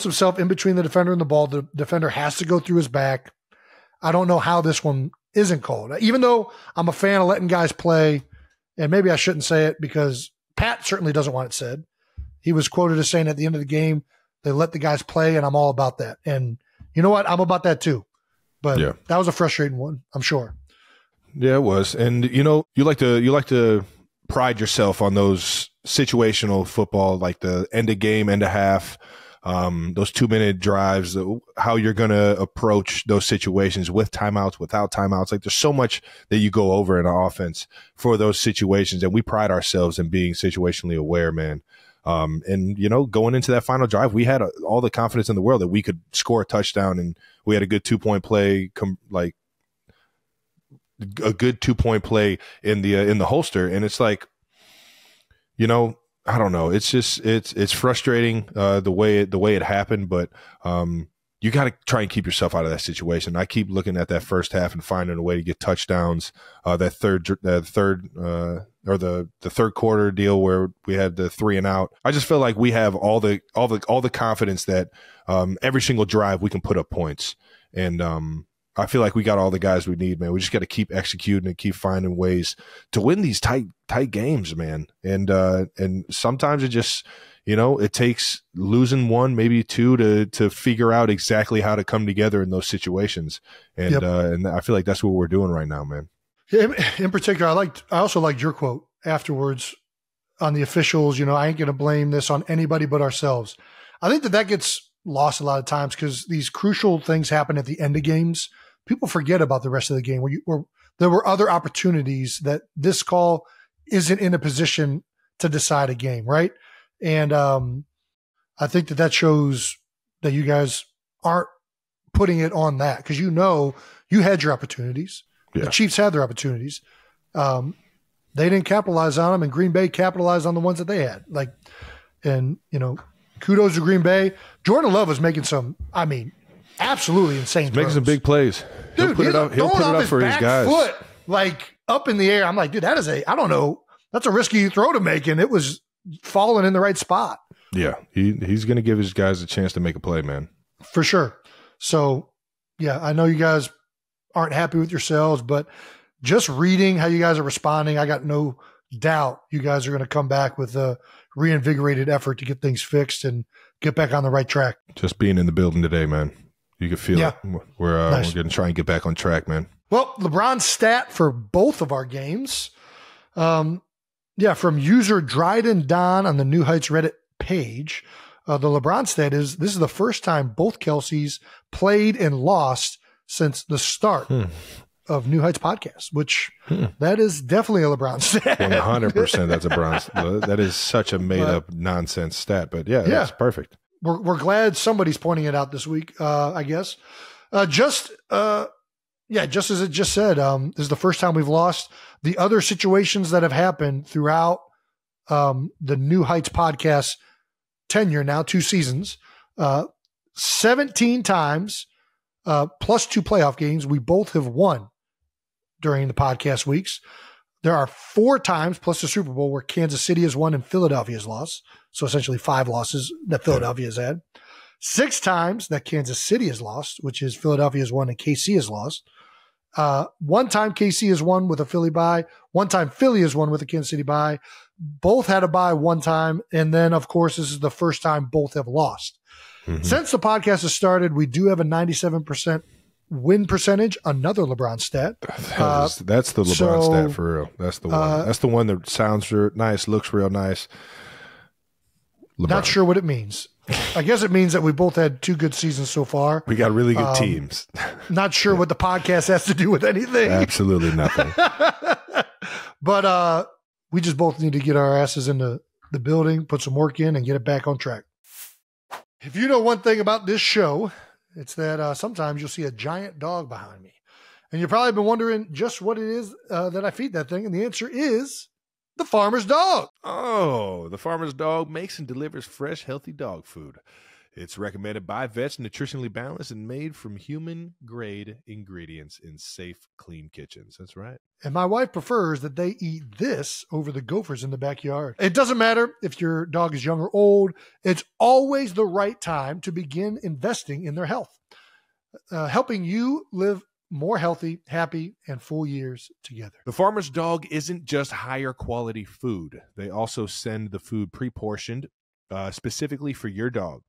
Speaker 2: himself in between the defender and the ball. The defender has to go through his back. I don't know how this one isn't called. Even though I'm a fan of letting guys play, and maybe I shouldn't say it because Pat certainly doesn't want it said. He was quoted as saying at the end of the game, they let the guys play, and I'm all about that. And you know what? I'm about that too. But yeah, that was a frustrating one, I'm sure.
Speaker 1: Yeah, it was. And you know, you like to pride yourself on those situational football, like the end of game, end of half, those 2-minute drives, how you're going to approach those situations with timeouts, without timeouts. Like there's so much that you go over in our offense for those situations. And we pride ourselves in being situationally aware, man. And, you know, going into that final drive, we had all the confidence in the world that we could score a touchdown, and we had a good 2-point play, a good 2-point play in the holster. And it's like, you know, I don't know. It's just, it's frustrating, the way it happened, but, you got to try and keep yourself out of that situation. I keep looking at that first half and finding a way to get touchdowns. The third quarter deal where we had the 3 and out. I just feel like we have all the confidence that every single drive we can put up points. And I feel like we got all the guys we need, man. We just got to keep executing and keep finding ways to win these tight games, man. And sometimes it just, you know, it takes losing one, maybe two to figure out exactly how to come together in those situations. And and I feel like that's what we're doing right now, man.
Speaker 2: In particular, I also liked your quote afterwards on the officials. You know, I ain't going to blame this on anybody but ourselves. I think that gets lost a lot of times because these crucial things happen at the end of games. People forget about the rest of the game where there were other opportunities that this call isn't in a position to decide a game, right? And I think that shows that you guys aren't putting it on that because you know you had your opportunities. Yeah. The Chiefs had their opportunities. They didn't capitalize on them, and Green Bay capitalized on the ones that they had. And you know, kudos to Green Bay. Jordan Love was making some, absolutely insane.
Speaker 1: He's making some big plays. Dude, he'll put it up for his guys.
Speaker 2: Foot, up in the air. I'm like, dude, that is I don't know. That's a risky throw to make, and it was falling in the right spot.
Speaker 1: Yeah, he's going to give his guys a chance to make a play, man.
Speaker 2: For sure. So, yeah, I know you guys aren't happy with yourselves, but just reading how you guys are responding, I got no doubt you guys are going to come back with a reinvigorated effort to get things fixed and get back on the right track. Just being in the building today, man. You can feel it. We're going to try and get back on track, man. Well, LeBron's stat for both of our games. From user Dryden Don on the New Heights Reddit page, the LeBron stat is this is the first time both Kelces played and lost since the start of New Heights podcast, which that is definitely a LeBron stat. 100% that's a bronze. That is such a made-up nonsense stat, but that's perfect. We're glad somebody's pointing it out this week, I guess. Just as it just said, this is the first time we've lost. The other situations that have happened throughout the New Heights podcast tenure now, 2 seasons, 17 times plus 2 playoff games, we both have won during the podcast weeks. There are 4 times plus the Super Bowl where Kansas City has won and Philadelphia has lost. So essentially 5 losses that Philadelphia has had. 6 times that Kansas City has lost, which is Philadelphia has won and KC has lost. 1 time KC has won with a Philly bye. 1 time Philly has won with a Kansas City bye. Both had a bye 1 time. And then, of course, this is the first time both have lost. Mm-hmm. Since the podcast has started, we do have a 97% win percentage, another LeBron stat. That's the LeBron stat for real. That's the one. That's the one that sounds nice, looks real nice. LeBron. Not sure what it means. I guess it means that we both had 2 good seasons so far. We got really good teams. Not sure what the podcast has to do with anything. Absolutely nothing. But we just both need to get our asses into the building, put some work in, and get it back on track. If you know one thing about this show, it's that sometimes you'll see a giant dog behind me. And you've probably been wondering just what it is that I feed that thing. And the answer is the farmer's dog. Oh, the farmer's dog makes and delivers fresh, healthy dog food. It's recommended by vets, nutritionally balanced, and made from human-grade ingredients in safe, clean kitchens. That's right. And my wife prefers that they eat this over the gophers in the backyard. It doesn't matter if your dog is young or old. It's always the right time to begin investing in their health, helping you live more healthy, happy, and full years together. The Farmer's Dog isn't just higher quality food. They also send the food pre-portioned specifically for your dog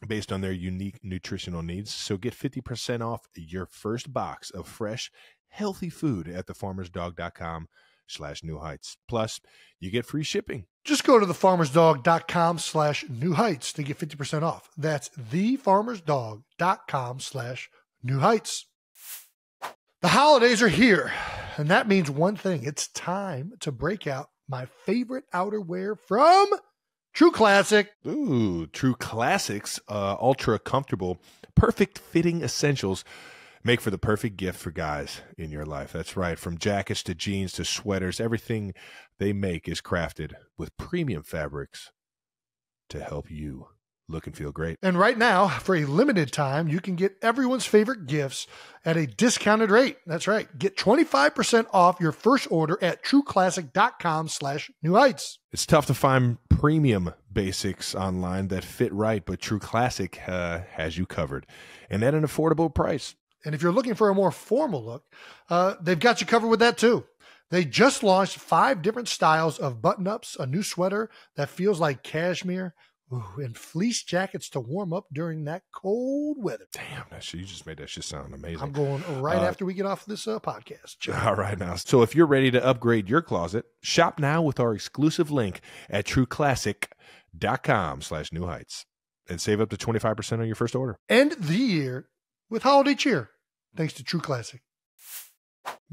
Speaker 2: based on their unique nutritional needs. So get 50% off your first box of fresh, healthy food at thefarmersdog.com/newheights. Plus, you get free shipping. Just go to thefarmersdog.com/New Heights to get 50% off. That's thefarmersdog.com/New Heights. The holidays are here, and that means one thing. It's time to break out my favorite outerwear from True Classic.
Speaker 1: Ooh, True Classics, ultra comfortable, perfect fitting essentials make for the perfect gift for guys in your life. That's right. From jackets to jeans to sweaters, everything they make is crafted with premium fabrics to help you look and feel great.
Speaker 2: And right now, for a limited time, you can get everyone's favorite gifts at a discounted rate. That's right. Get 25% off your first order at trueclassic.com/New Heights.
Speaker 1: It's tough to find premium basics online that fit right, but True Classic has you covered, and at an affordable price.
Speaker 2: And if you're looking for a more formal look, they've got you covered with that too. They just launched 5 different styles of button-ups, a new sweater that feels like cashmere, and fleece jackets to warm up during that cold weather.
Speaker 1: Damn, you just made that shit sound amazing.
Speaker 2: I'm going right after we get off this podcast.
Speaker 1: All right now. So if you're ready to upgrade your closet, shop now with our exclusive link at trueclassic.com/New Heights and save up to 25% on your first order.
Speaker 2: End the year with holiday cheer, thanks to True Classic.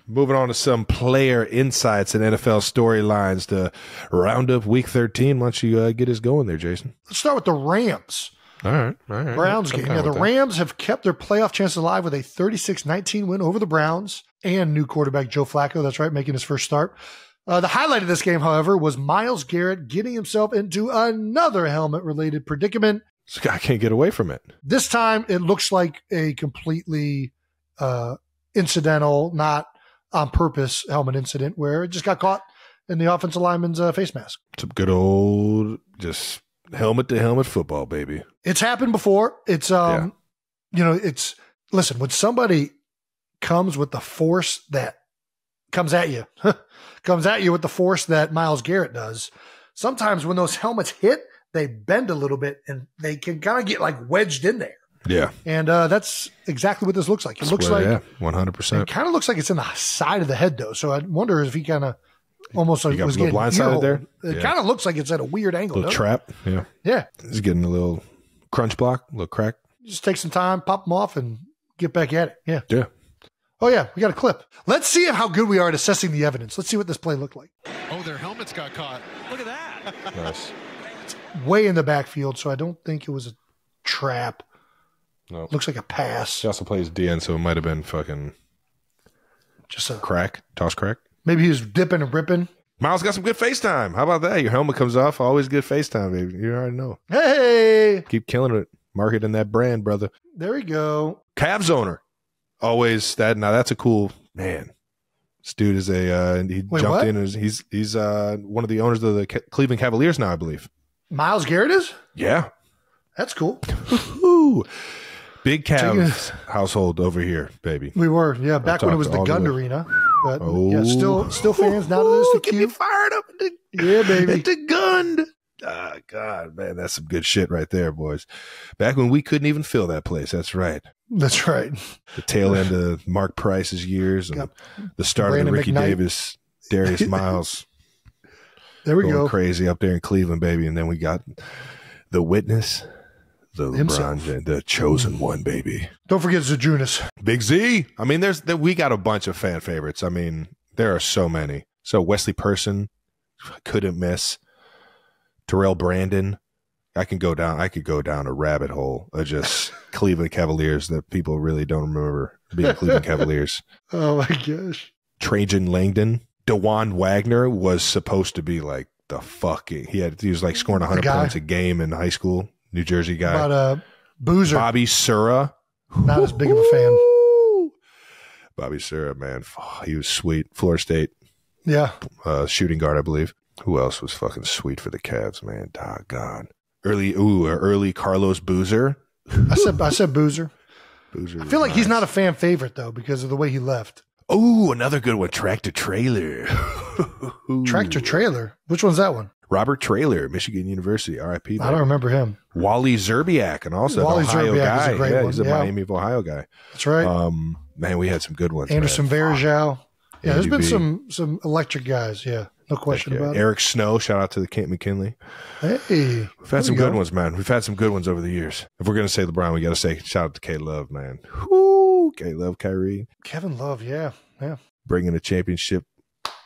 Speaker 1: Moving on to some player insights and NFL storylines to round up Week 13. Why don't you get us going there, Jason?
Speaker 2: Let's start with the Rams.
Speaker 1: All right.
Speaker 2: Browns game. Yeah, the Rams have kept their playoff chances alive with a 36-19 win over the Browns and new quarterback Joe Flacco. That's right, making his first start. The highlight of this game, however, was Myles Garrett getting himself into another helmet-related predicament.
Speaker 1: This guy can't get away from it.
Speaker 2: This time, it looks like a completely incidental, not on purpose helmet incident where it just got caught in the offensive lineman's face mask.
Speaker 1: Some good old just helmet to helmet football, baby.
Speaker 2: It's happened before. It's listen, when somebody comes with the force that comes at you with the force that Myles Garrett does, sometimes when those helmets hit, they bend a little bit and they can kind of get like wedged in there.
Speaker 1: Yeah.
Speaker 2: And that's exactly what this looks like. It looks like
Speaker 1: 100%.
Speaker 2: It kind of looks like it's in the side of the head, though. So I wonder if he kind of almost like was getting
Speaker 1: blindsided there.
Speaker 2: It kind of looks like it's at a weird angle.
Speaker 1: Little trap. Yeah.
Speaker 2: Yeah.
Speaker 1: He's getting a little crunch block, a little crack.
Speaker 2: Just take some time, pop them off, and get back at it. Yeah.
Speaker 1: Yeah.
Speaker 2: Oh, yeah. We got a clip. Let's see how good we are at assessing the evidence. Let's see what this play looked like.
Speaker 6: Oh, their helmets got caught. Look at that.
Speaker 1: Nice.
Speaker 2: It's way in the backfield, so I don't think it was a trap.
Speaker 1: No.
Speaker 2: Looks like a pass.
Speaker 1: He also plays DN, so it might have been fucking
Speaker 2: just a
Speaker 1: crack, toss crack.
Speaker 2: Maybe he was dipping and ripping.
Speaker 1: Miles got some good FaceTime. How about that? Your helmet comes off. Always good FaceTime, baby. You already know.
Speaker 2: Hey!
Speaker 1: Keep killing it. Marketing that brand, brother.
Speaker 2: There we go.
Speaker 1: Cavs owner. Always that. Now that's a cool man. This dude is jumped in. And he's one of the owners of the Cleveland Cavaliers now, I believe.
Speaker 2: Myles Garrett is?
Speaker 1: Yeah.
Speaker 2: That's cool.
Speaker 1: Big Cavs household over here, baby.
Speaker 2: We were, yeah, back when it was the Gun Arena. But yeah, still fans now that it's the Q.
Speaker 1: Get me fired up.
Speaker 2: Yeah, baby.
Speaker 1: At the gun. Ah, God, man, that's some good shit right there, boys. Back when we couldn't even fill that place. That's right.
Speaker 2: That's right.
Speaker 1: The tail end of Mark Price's years and the start
Speaker 2: Brandon
Speaker 1: of the Ricky
Speaker 2: McKnight.
Speaker 1: Davis, Darius Miles.
Speaker 2: There we
Speaker 1: going
Speaker 2: go.
Speaker 1: Crazy up there in Cleveland, baby. And then we got the witness. The
Speaker 2: Himself.
Speaker 1: LeBron, the chosen one, baby.
Speaker 2: Don't forget Zajunas.
Speaker 1: Big Z. I mean, we got a bunch of fan favorites. I mean, there are so many. So Wesley Person, couldn't miss. Terrell Brandon. I could go down a rabbit hole of just Cleveland Cavaliers that people really don't remember being Cleveland Cavaliers.
Speaker 2: Oh my gosh.
Speaker 1: Trajan Langdon. DeJuan Wagner was supposed to be like the fucking. He was like scoring 100 points a game in high school. New Jersey guy.
Speaker 2: About Boozer.
Speaker 1: Bobby Sura.
Speaker 2: Not as big of a fan.
Speaker 1: Bobby Sura, man. Oh, he was sweet. Florida State.
Speaker 2: Yeah.
Speaker 1: Shooting guard, I believe. Who else was fucking sweet for the Cavs, man? Doggone. Early Carlos Boozer.
Speaker 2: I said Boozer.
Speaker 1: Boozer.
Speaker 2: I feel like he's not a fan favorite, though, because of the way he left.
Speaker 1: Oh, another good one. Tractor Trailer.
Speaker 2: Tractor Trailer? Which one's that one?
Speaker 1: Robert Traylor, Michigan University, RIP.
Speaker 2: I don't remember him.
Speaker 1: Wally Zerbiak, and also
Speaker 2: Wally
Speaker 1: an Ohio
Speaker 2: Zerbiak
Speaker 1: guy.
Speaker 2: is a great one.
Speaker 1: He's a Miami of Ohio guy.
Speaker 2: That's right.
Speaker 1: Man, we had some good ones.
Speaker 2: Anderson Varejao. Yeah, there's been
Speaker 1: ADB.
Speaker 2: some electric guys. Yeah. No question about it.
Speaker 1: Eric Snow, shout out to the Kent McKinley.
Speaker 2: Hey.
Speaker 1: We've had some good ones, man. We've had some good ones over the years. If we're going to say LeBron, we got to say shout out to K-Love, man. Whoo, K-Love, Kyrie.
Speaker 2: Kevin Love, yeah.
Speaker 1: Bringing a championship.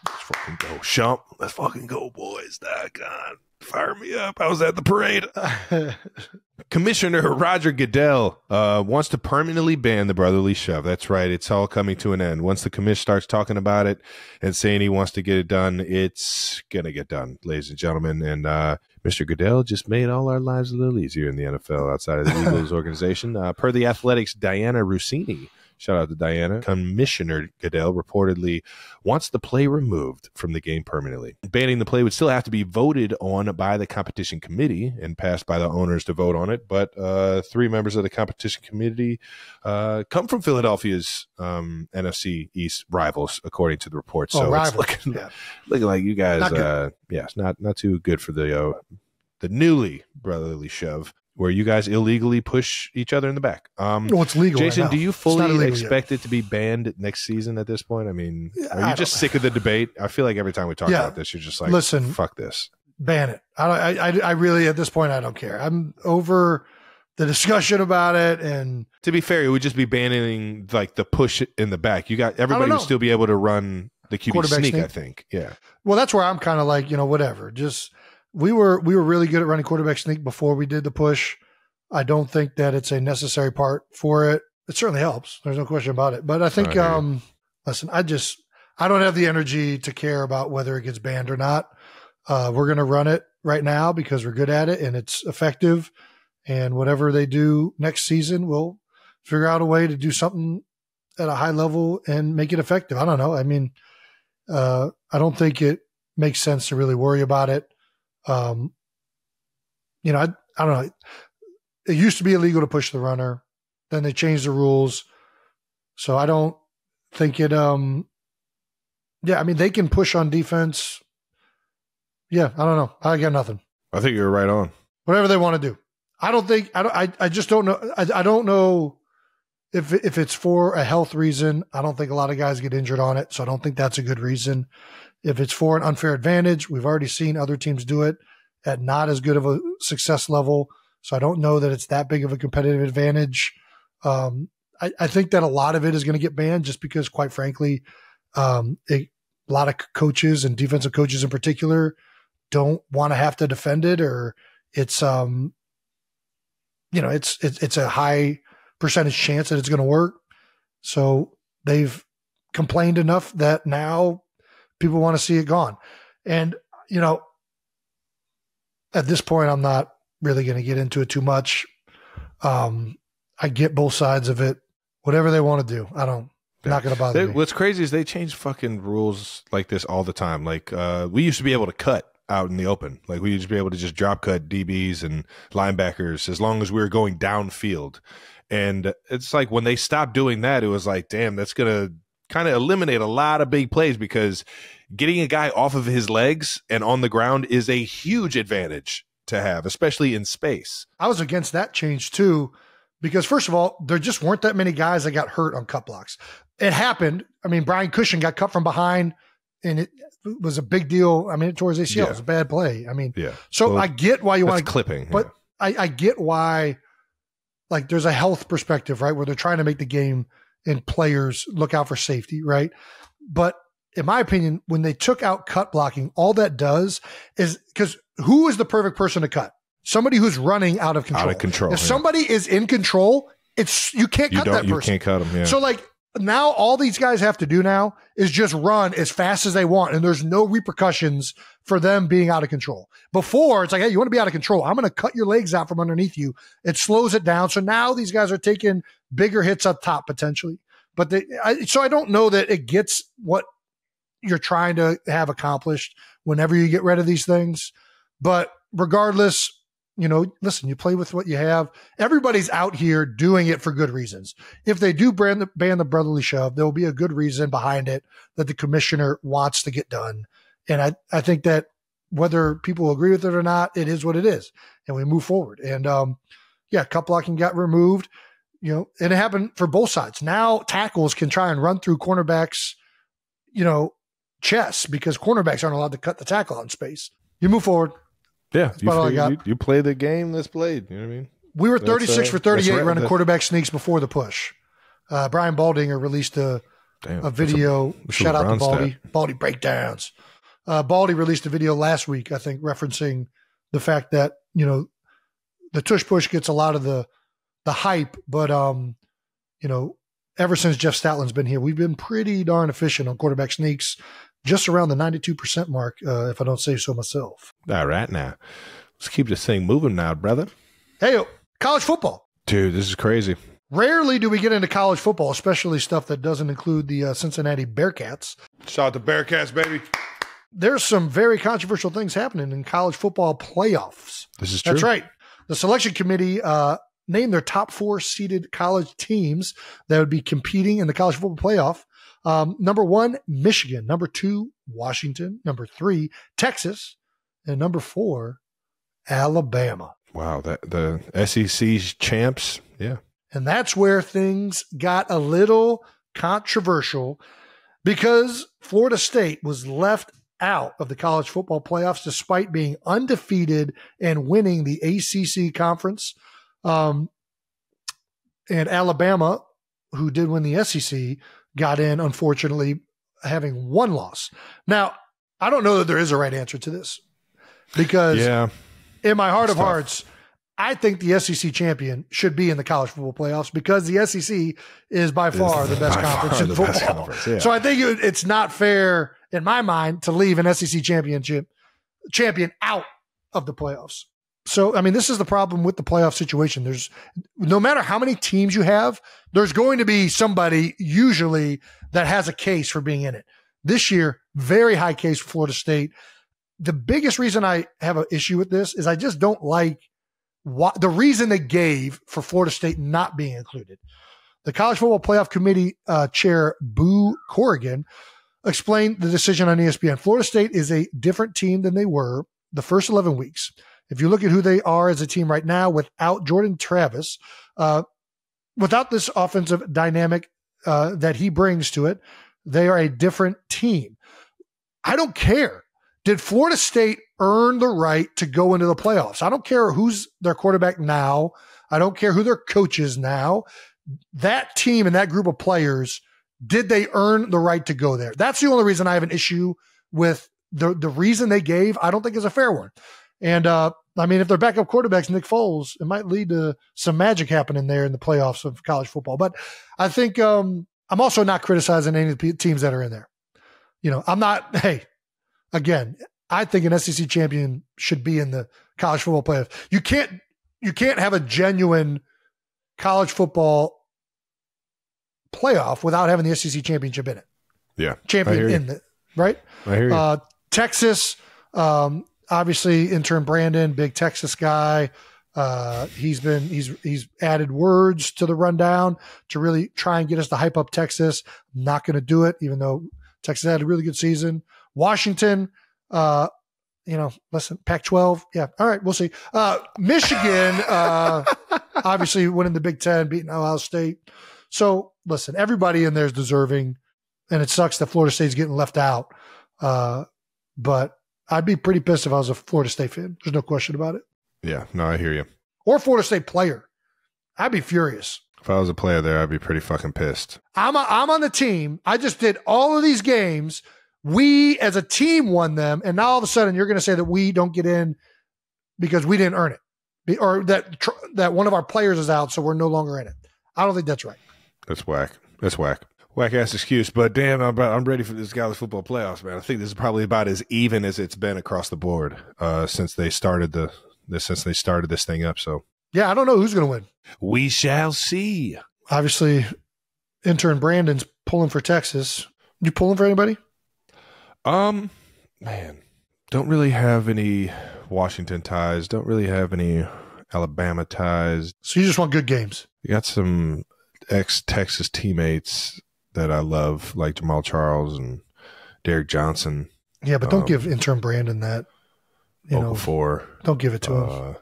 Speaker 1: Let's fucking go. Shump, let's fucking go, boys. God, fire me up. I was at the parade. Commissioner Roger Goodell wants to permanently ban the brotherly shove. That's right. It's all coming to an end. Once the commission starts talking about it and saying he wants to get it done, it's going to get done, ladies and gentlemen. And Mr. Goodell just made all our lives a little easier in the NFL outside of the Eagles organization. Per the Athletics' Diana Rossini, shout out to Diana. Commissioner Goodell reportedly wants the play removed from the game permanently. Banning the play would still have to be voted on by the competition committee and passed by the owners to vote on it. But 3 members of the competition committee come from Philadelphia's NFC East rivals, according to the report. So it's looking like you guys, it's not too good for the newly brotherly shove, where you guys illegally push each other in the back.
Speaker 2: Well, it's legal.
Speaker 1: Jason,
Speaker 2: right now.
Speaker 1: do you fully expect it to be banned next season at this point? I mean, are you just sick of the debate? I feel like every time we talk about this, you're just like, listen, fuck this.
Speaker 2: Ban it. I really, at this point, I don't care. I'm over the discussion about it. And
Speaker 1: to be fair, it would just be banning like the push in the back. You got everybody would still be able to run the QB sneak, I think. Yeah.
Speaker 2: Well, that's where I'm kind of like, whatever. Just we were really good at running quarterback sneak before we did the push. I don't think that it's a necessary part for it. It certainly helps. There's no question about it. But I think, listen, I don't have the energy to care about whether it gets banned or not. We're going to run it right now because we're good at it and it's effective. And whatever they do next season, we'll figure out a way to do something at a high level and make it effective. I don't know. I mean, I don't think it makes sense to really worry about it. I don't know. It used to be illegal to push the runner. Then they changed the rules. So I don't think it, I mean, they can push on defense. Yeah. I don't know. I got nothing.
Speaker 1: I think you're right on.
Speaker 2: Whatever they want to do. I just don't know. I don't know if it's for a health reason. I don't think a lot of guys get injured on it. So I don't think that's a good reason. If it's for an unfair advantage, we've already seen other teams do it at not as good of a success level. So I don't know that it's that big of a competitive advantage. I think that a lot of it is going to get banned just because, quite frankly, a lot of coaches and defensive coaches in particular don't want to have to defend it, or it's it's a high percentage chance that it's going to work. So they've complained enough that now people want to see it gone. And, at this point, I'm not really going to get into it too much. I get both sides of it. Whatever they want to do, not going to bother me.
Speaker 1: What's crazy is they change fucking rules like this all the time. Like we used to be able to cut out in the open. Like we used to be able to just drop cut DBs and linebackers as long as we were going downfield. And it's like when they stopped doing that, it was like, damn, that's going to kind of eliminate a lot of big plays, because getting a guy off of his legs and on the ground is a huge advantage to have, especially in space.
Speaker 2: I was against that change too, because first of all, there just weren't that many guys that got hurt on cut blocks. It happened. I mean, Brian Cushing got cut from behind and it was a big deal. I mean, it tore his ACL. It was a bad play. I mean, so I get why you want to
Speaker 1: clipping,
Speaker 2: but I get why, like, there's a health perspective, right? Where they're trying to make the game and players look out for safety, right? But in my opinion, when they took out cut blocking, all that does is, because who is the perfect person to cut? Somebody who's running out of control.
Speaker 1: Out of control.
Speaker 2: If somebody is in control, you can't cut that person.
Speaker 1: You can't cut them. Yeah.
Speaker 2: So like now all these guys have to do now is just run as fast as they want. And there's no repercussions for them being out of control. Before it's like, hey, you want to be out of control? I'm going to cut your legs out from underneath you. It slows it down. So now these guys are taking bigger hits up top potentially. But so I don't know that it gets what you're trying to have accomplished whenever you get rid of these things. But regardless, listen, you play with what you have. Everybody's out here doing it for good reasons. If they do ban the brotherly shove, there will be a good reason behind it that the commissioner wants to get done. And I think that whether people agree with it or not, it is what it is. And we move forward. And cut blocking got removed, and it happened for both sides. Now tackles can try and run through cornerbacks, chess because cornerbacks aren't allowed to cut the tackle out in space. You move forward.
Speaker 1: Yeah,
Speaker 2: That's about all I got.
Speaker 1: you play the game that's played. You know what I mean?
Speaker 2: We were 36 for 38
Speaker 1: right.
Speaker 2: running quarterback sneaks before the push. Brian Baldinger released a video. Shout out to Baldy. Baldy breakdowns. Baldy released a video last week, I think, referencing the fact that, you know, the tush push gets a lot of the hype, but, you know, ever since Jeff Statlin's been here, we've been pretty darn efficient on quarterback sneaks, just around the 92% mark, if I don't say so myself.
Speaker 1: All right, now. Let's keep this thing moving now, brother.
Speaker 2: Hey, college football.
Speaker 1: Dude, this is crazy.
Speaker 2: Rarely do we get into college football, especially stuff that doesn't include the Cincinnati Bearcats.
Speaker 1: Shout out to Bearcats, baby.
Speaker 2: There's some very controversial things happening in college football playoffs.
Speaker 1: This is true.
Speaker 2: That's right. The selection committee named their top 4 seeded college teams that would be competing in the college football playoff. Number 1, Michigan. Number 2, Washington. Number 3, Texas. And number 4, Alabama.
Speaker 1: Wow, the SEC's champs, yeah.
Speaker 2: And that's where things got a little controversial because Florida State was left out of the college football playoffs despite being undefeated and winning the ACC conference. And Alabama, who did win the SEC, got in, unfortunately, having 1 loss. Now, I don't know that there is a right answer to this because in my heart of hearts, I think the SEC champion should be in the college football playoffs because the SEC is by far the best conference in football. So I think it's not fair, in my mind, to leave an SEC champion out of the playoffs. So, I mean, this is the problem with the playoff situation. There's no matter how many teams you have, there's going to be somebody usually that has a case for being in it. This year, very high case for Florida State. The biggest reason I have an issue with this is I just don't like the reason they gave for Florida State not being included. The College Football Playoff Committee chair, Boo Corrigan, explained the decision on ESPN. Florida State is a different team than they were the first 11 weeks. If you look at who they are as a team right now, without Jordan Travis, without this offensive dynamic that he brings to it, they are a different team. I don't care. Did Florida State earn the right to go into the playoffs? I don't care who's their quarterback now. I don't care who their coach is now. That team and that group of players, did they earn the right to go there? That's the only reason I have an issue with the reason they gave. I don't think is a fair one. And I mean, if their backup quarterback's Nick Foles, it might lead to some magic happening there in the playoffs of college football. But I think I'm also not criticizing any of the teams that are in there. You know, I'm not, hey, again, I think an SEC champion should be in the college football playoffs. You can't have a genuine college football playoff without having the SEC championship in it.
Speaker 1: Yeah.
Speaker 2: Champion in it, right?
Speaker 1: I hear you.
Speaker 2: Texas, obviously intern Brandon, big Texas guy. He's added words to the rundown to really try and get us to hype up Texas. I'm not going to do it, even though Texas had a really good season. Washington, listen, Pac-12. Yeah. All right. We'll see. Michigan, obviously winning the Big Ten, beating Ohio State. So listen, everybody in there is deserving, and it sucks that Florida State's getting left out. But I'd be pretty pissed if I was a Florida State fan. There's no question about it.
Speaker 1: Yeah. No, I hear you.
Speaker 2: Or Florida State player. I'd be furious.
Speaker 1: If I was a player there, I'd be pretty fucking pissed.
Speaker 2: I'm on the team. I just did all of these games. We as a team won them, and now all of a sudden you're going to say that we don't get in because we didn't earn it, or that one of our players is out, so we're no longer in it. I don't think that's right.
Speaker 1: That's whack. That's whack. Whack ass excuse, but damn, I'm ready for this college football playoffs, man. I think this is probably about as even as it's been across the board since they started this thing up. So
Speaker 2: yeah, I don't know who's going to win.
Speaker 1: We shall see.
Speaker 2: Obviously, intern Brandon's pulling for Texas. You pulling for anybody?
Speaker 1: Man, don't really have any Washington ties. Don't really have any Alabama ties.
Speaker 2: So you just want good games.
Speaker 1: You got some ex-Texas teammates that I love, like Jamal Charles and Derek Johnson.
Speaker 2: Yeah, but don't give intern Brandon that.
Speaker 1: Before.
Speaker 2: Don't give it to him.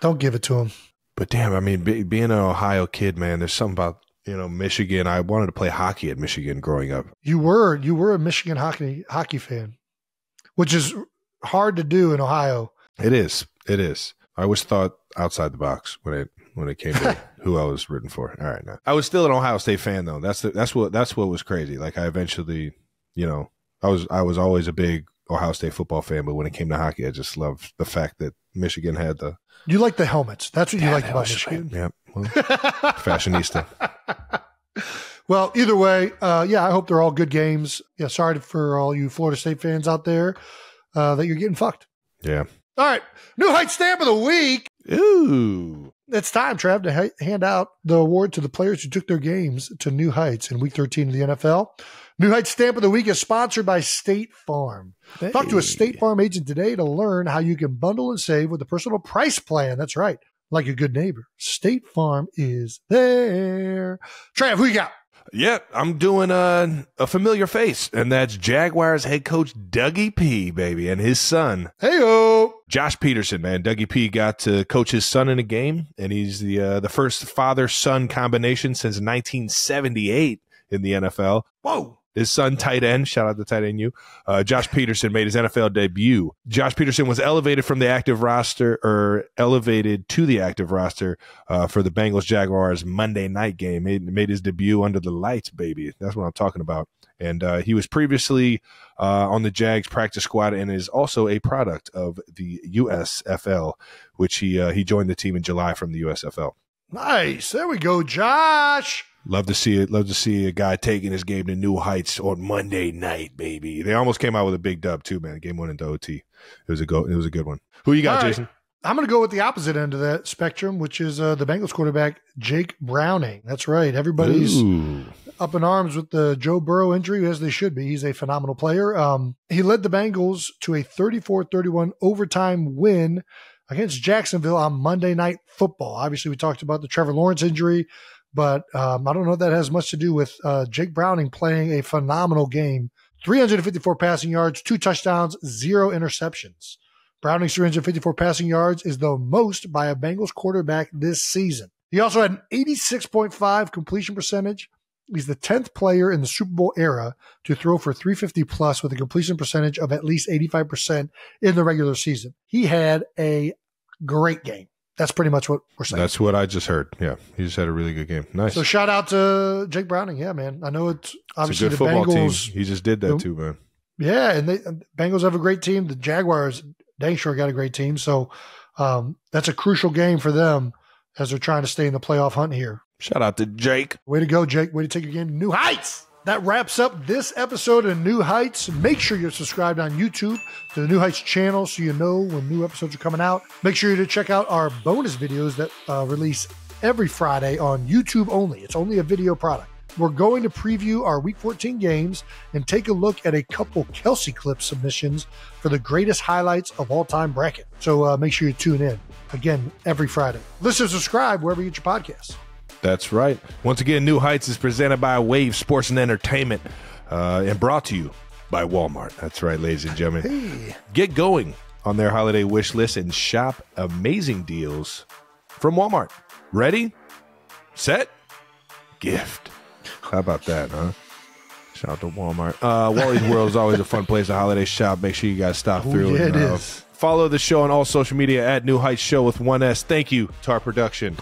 Speaker 2: Don't give it to him.
Speaker 1: But damn, I mean, being an Ohio kid, man, there's something about Michigan. I wanted to play hockey at Michigan growing up.
Speaker 2: You were a Michigan hockey fan, which is hard to do in Ohio.
Speaker 1: It is. I always thought outside the box when it came to who I was rooting for. All right, now I was still an Ohio State fan though. That's what was crazy. Like I eventually, I was always a big Ohio State football fan, but when it came to hockey, I just loved the fact that Michigan had the.
Speaker 2: You like the helmets. That's what you liked about Michigan.
Speaker 1: Yeah, well, fashionista.
Speaker 2: Well, either way, I hope they're all good games. Yeah, sorry for all you Florida State fans out there that you're getting fucked.
Speaker 1: Yeah.
Speaker 2: All right, New Heights Stamp of the Week.
Speaker 1: Ooh.
Speaker 2: It's time, Trav, to hand out the award to the players who took their games to new heights in Week 13 of the NFL. New Heights Stamp of the Week is sponsored by State Farm. Hey. Talk to a State Farm agent today to learn how you can bundle and save with a personal price plan. That's right. Like a good neighbor, State Farm is there. Trav, who you got?
Speaker 1: Yeah, I'm doing a familiar face, and that's Jaguars head coach Dougie P, baby, and his son.
Speaker 2: Hey-o.
Speaker 1: Josh Peterson, man. Dougie P got to coach his son in a game, and he's the first father-son combination since 1978 in the NFL. Whoa. His son, tight end, shout out to tight end Josh Peterson made his NFL debut. Josh Peterson was elevated to the active roster for the Bengals-Jaguars Monday night game. Made his debut under the lights, baby. That's what I'm talking about. And he was previously on the Jags practice squad and is also a product of the USFL, which he joined the team in July from the USFL.
Speaker 2: Nice. There we go, Josh.
Speaker 1: Love to see it. Love to see a guy taking his game to new heights on Monday night, baby. They almost came out with a big dub too, man. Game one into OT. It was a good one. Who you got, Jason?
Speaker 2: I'm going to go with the opposite end of that spectrum, which is the Bengals quarterback, Jake Browning. That's right. Everybody's up in arms with the Joe Burrow injury, as they should be. He's a phenomenal player. He led the Bengals to a 34-31 overtime win against Jacksonville on Monday Night Football. Obviously, we talked about the Trevor Lawrence injury, but I don't know if that has much to do with Jake Browning playing a phenomenal game. 354 passing yards, 2 touchdowns, 0 interceptions. Browning's 354 passing yards is the most by a Bengals quarterback this season. He also had an 86.5 completion percentage. He's the 10th player in the Super Bowl era to throw for 350 plus with a completion percentage of at least 85% in the regular season. He had a great game. That's pretty much what we're saying.
Speaker 1: That's what I just heard. Yeah, he just had a really good game. Nice.
Speaker 2: So shout out to Jake Browning. Yeah, man. I know it's obviously
Speaker 1: it's a good
Speaker 2: the
Speaker 1: football
Speaker 2: Bengals.
Speaker 1: Team. He just did that too, man.
Speaker 2: Yeah, and the Bengals have a great team. The Jaguars, dang sure, got a great team. So that's a crucial game for them as they're trying to stay in the playoff hunt here.
Speaker 1: Shout out to Jake.
Speaker 2: Way to go, Jake. Way to take your game to new heights. That wraps up this episode of New Heights. Make sure you're subscribed on YouTube to the New Heights channel so you know when new episodes are coming out. Make sure to check out our bonus videos that release every Friday on YouTube only. It's only a video product. We're going to preview our Week 14 games and take a look at a couple Kelce clip submissions for the greatest highlights of all-time bracket. So make sure you tune in. Again, every Friday. Listen, subscribe wherever you get your podcasts.
Speaker 1: That's right. Once again, New Heights is presented by Wave Sports and Entertainment and brought to you by Walmart. That's right, ladies and gentlemen.
Speaker 2: Hey.
Speaker 1: Get going on their holiday wish list and shop amazing deals from Walmart. Ready, set, gift. How about that, huh? Shout out to Walmart. Wally's World is always a fun place to holiday shop. Make sure you guys stop through.
Speaker 2: Yeah,
Speaker 1: and,
Speaker 2: it is.
Speaker 1: Follow the show on all social media at New Heights Show with 1S. Thank you to our production.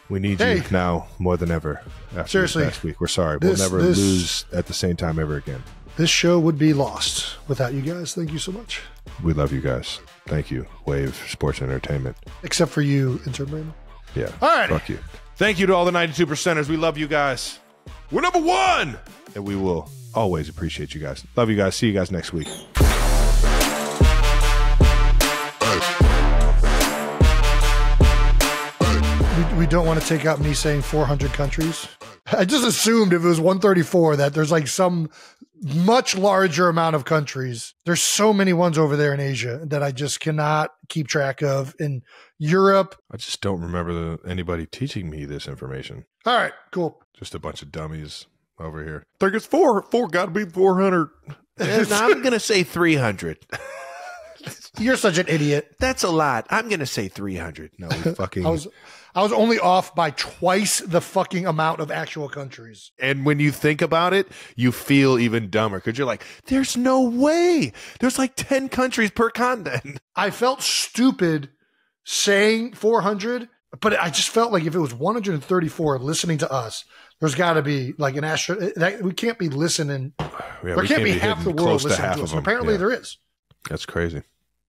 Speaker 1: We need you now more than ever. After this past week, we're sorry. We'll never lose at the same time ever again.
Speaker 2: This show would be lost without you guys. Thank you so much.
Speaker 1: We love you guys. Thank you, Wave Sports and Entertainment.
Speaker 2: Except for you, Intern Raymond.
Speaker 1: Yeah.
Speaker 2: All right.
Speaker 1: Fuck you. Thank you to all the 92%ers. We love you guys. We're number one. And we will always appreciate you guys. Love you guys. See you guys next week.
Speaker 2: We don't want to take out me saying 400 countries. I just assumed if it was 134 that there's like some much larger amount of countries. There's so many ones over there in Asia that I just cannot keep track of. In Europe.
Speaker 1: I just don't remember anybody teaching me this information.
Speaker 2: All right, cool.
Speaker 1: Just a bunch of dummies over here. I think it's four got to be 400. I'm going to say 300.
Speaker 2: You're such an idiot.
Speaker 1: That's a lot. I'm going to say 300. No, fucking.
Speaker 2: I was only off by twice the fucking amount of actual countries.
Speaker 1: And when you think about it, you feel even dumber because you're like, there's no way. There's like 10 countries per continent.
Speaker 2: I felt stupid saying 400, but I just felt like if it was 134 listening to us, there's got to be like an we can't be listening.
Speaker 1: Yeah,
Speaker 2: there can't be half the world listening to us. And apparently there is.
Speaker 1: That's crazy.